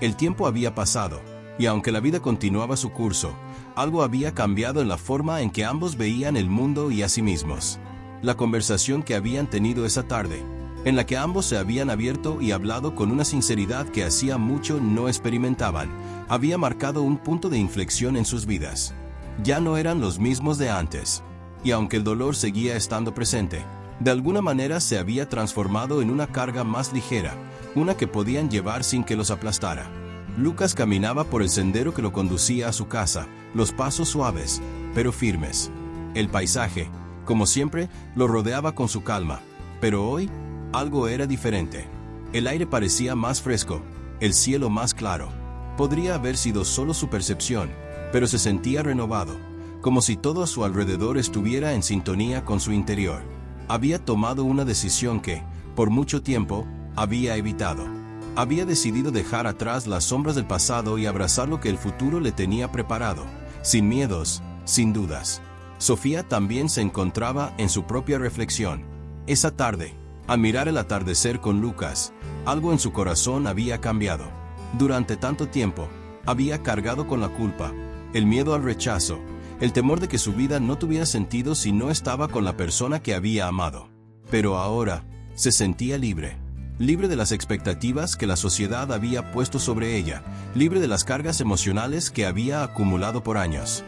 El tiempo había pasado, y aunque la vida continuaba su curso, algo había cambiado en la forma en que ambos veían el mundo y a sí mismos. La conversación que habían tenido esa tarde, en la que ambos se habían abierto y hablado con una sinceridad que hacía mucho no experimentaban, había marcado un punto de inflexión en sus vidas. Ya no eran los mismos de antes. Y aunque el dolor seguía estando presente, de alguna manera se había transformado en una carga más ligera, una que podían llevar sin que los aplastara. Lucas caminaba por el sendero que lo conducía a su casa, los pasos suaves, pero firmes. El paisaje, Como siempre, lo rodeaba con su calma. Pero hoy, algo era diferente. El aire parecía más fresco, el cielo más claro. Podría haber sido solo su percepción, pero se sentía renovado, como si todo a su alrededor estuviera en sintonía con su interior. Había tomado una decisión que, por mucho tiempo, había evitado. Había decidido dejar atrás las sombras del pasado y abrazar lo que el futuro le tenía preparado, sin miedos, sin dudas. Sofía también se encontraba en su propia reflexión. Esa tarde, al mirar el atardecer con Lucas, algo en su corazón había cambiado. Durante tanto tiempo, había cargado con la culpa, el miedo al rechazo, el temor de que su vida no tuviera sentido si no estaba con la persona que había amado. Pero ahora, se sentía libre. Libre de las expectativas que la sociedad había puesto sobre ella, libre de las cargas emocionales que había acumulado por años.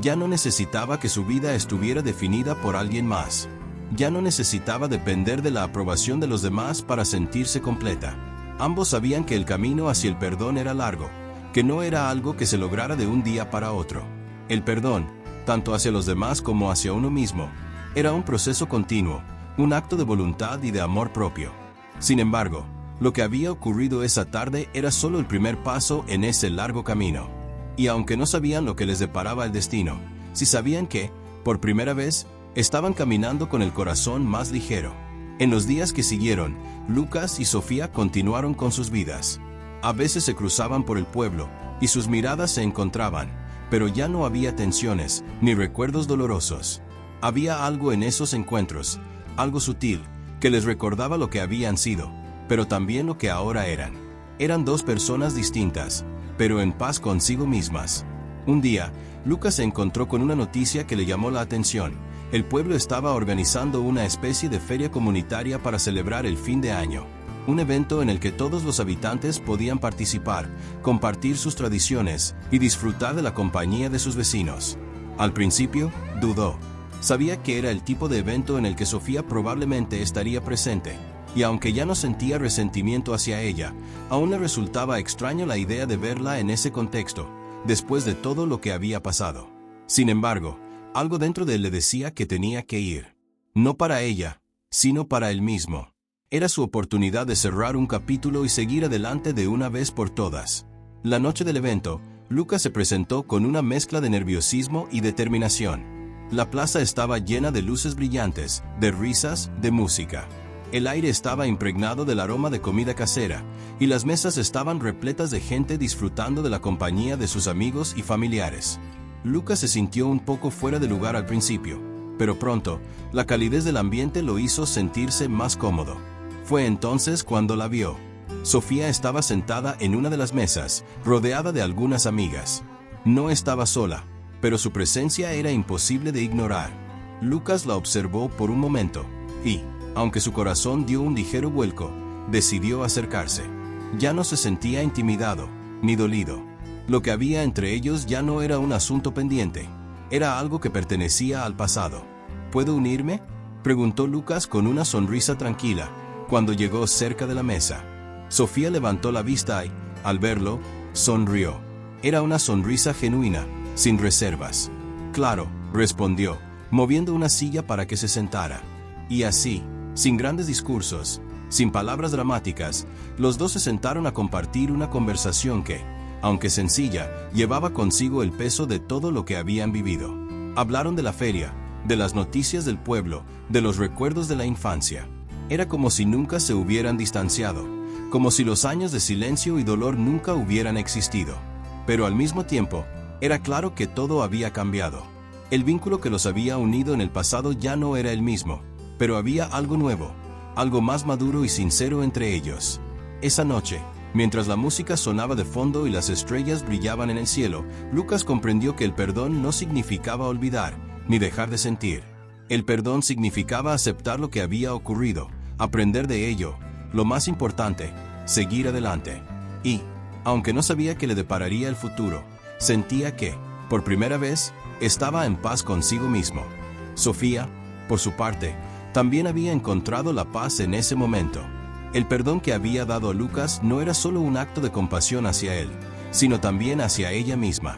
Ya no necesitaba que su vida estuviera definida por alguien más. Ya no necesitaba depender de la aprobación de los demás para sentirse completa. Ambos sabían que el camino hacia el perdón era largo, que no era algo que se lograra de un día para otro. El perdón, tanto hacia los demás como hacia uno mismo, era un proceso continuo, un acto de voluntad y de amor propio. Sin embargo, lo que había ocurrido esa tarde era solo el primer paso en ese largo camino. Y aunque no sabían lo que les deparaba el destino, sí sabían que, por primera vez, estaban caminando con el corazón más ligero. En los días que siguieron, Lucas y Sofía continuaron con sus vidas. A veces se cruzaban por el pueblo, y sus miradas se encontraban, pero ya no había tensiones, ni recuerdos dolorosos. Había algo en esos encuentros, algo sutil, que les recordaba lo que habían sido, pero también lo que ahora eran. Eran dos personas distintas, pero en paz consigo mismas. Un día, Lucas se encontró con una noticia que le llamó la atención. El pueblo estaba organizando una especie de feria comunitaria para celebrar el fin de año. Un evento en el que todos los habitantes podían participar, compartir sus tradiciones y disfrutar de la compañía de sus vecinos. Al principio, dudó. Sabía que era el tipo de evento en el que Sofía probablemente estaría presente, y aunque ya no sentía resentimiento hacia ella, aún le resultaba extraño la idea de verla en ese contexto, después de todo lo que había pasado. Sin embargo, algo dentro de él le decía que tenía que ir. No para ella, sino para él mismo. Era su oportunidad de cerrar un capítulo y seguir adelante de una vez por todas. La noche del evento, Lucas se presentó con una mezcla de nerviosismo y determinación. La plaza estaba llena de luces brillantes, de risas, de música. El aire estaba impregnado del aroma de comida casera, y las mesas estaban repletas de gente disfrutando de la compañía de sus amigos y familiares. Lucas se sintió un poco fuera de lugar al principio, pero pronto, la calidez del ambiente lo hizo sentirse más cómodo. Fue entonces cuando la vio. Sofía estaba sentada en una de las mesas, rodeada de algunas amigas. No estaba sola, pero su presencia era imposible de ignorar. Lucas la observó por un momento, y, aunque su corazón dio un ligero vuelco, decidió acercarse. Ya no se sentía intimidado, ni dolido. Lo que había entre ellos ya no era un asunto pendiente, era algo que pertenecía al pasado. ¿Puedo unirme?, preguntó Lucas con una sonrisa tranquila, cuando llegó cerca de la mesa. Sofía levantó la vista y, al verlo, sonrió. Era una sonrisa genuina, sin reservas. Claro, respondió, moviendo una silla para que se sentara. Y así, sin grandes discursos, sin palabras dramáticas, los dos se sentaron a compartir una conversación que, aunque sencilla, llevaba consigo el peso de todo lo que habían vivido. Hablaron de la feria, de las noticias del pueblo, de los recuerdos de la infancia. Era como si nunca se hubieran distanciado, como si los años de silencio y dolor nunca hubieran existido. Pero al mismo tiempo, era claro que todo había cambiado. El vínculo que los había unido en el pasado ya no era el mismo, pero había algo nuevo, algo más maduro y sincero entre ellos. Esa noche, mientras la música sonaba de fondo y las estrellas brillaban en el cielo, Lucas comprendió que el perdón no significaba olvidar, ni dejar de sentir. El perdón significaba aceptar lo que había ocurrido, aprender de ello, lo más importante, seguir adelante. Y, aunque no sabía qué le depararía el futuro, sentía que, por primera vez, estaba en paz consigo mismo. Sofía, por su parte, también había encontrado la paz en ese momento. El perdón que había dado a Lucas no era solo un acto de compasión hacia él, sino también hacia ella misma.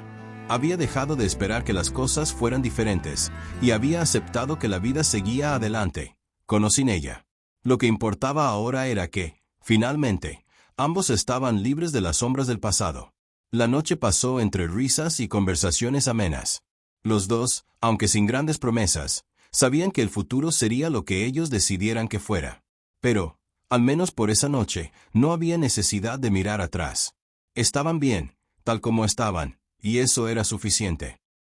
Había dejado de esperar que las cosas fueran diferentes, y había aceptado que la vida seguía adelante, con o sin ella. Lo que importaba ahora era que, finalmente, ambos estaban libres de las sombras del pasado. La noche pasó entre risas y conversaciones amenas. Los dos, aunque sin grandes promesas, sabían que el futuro sería lo que ellos decidieran que fuera. Pero, al menos por esa noche, no había necesidad de mirar atrás. Estaban bien, tal como estaban, y eso era suficiente.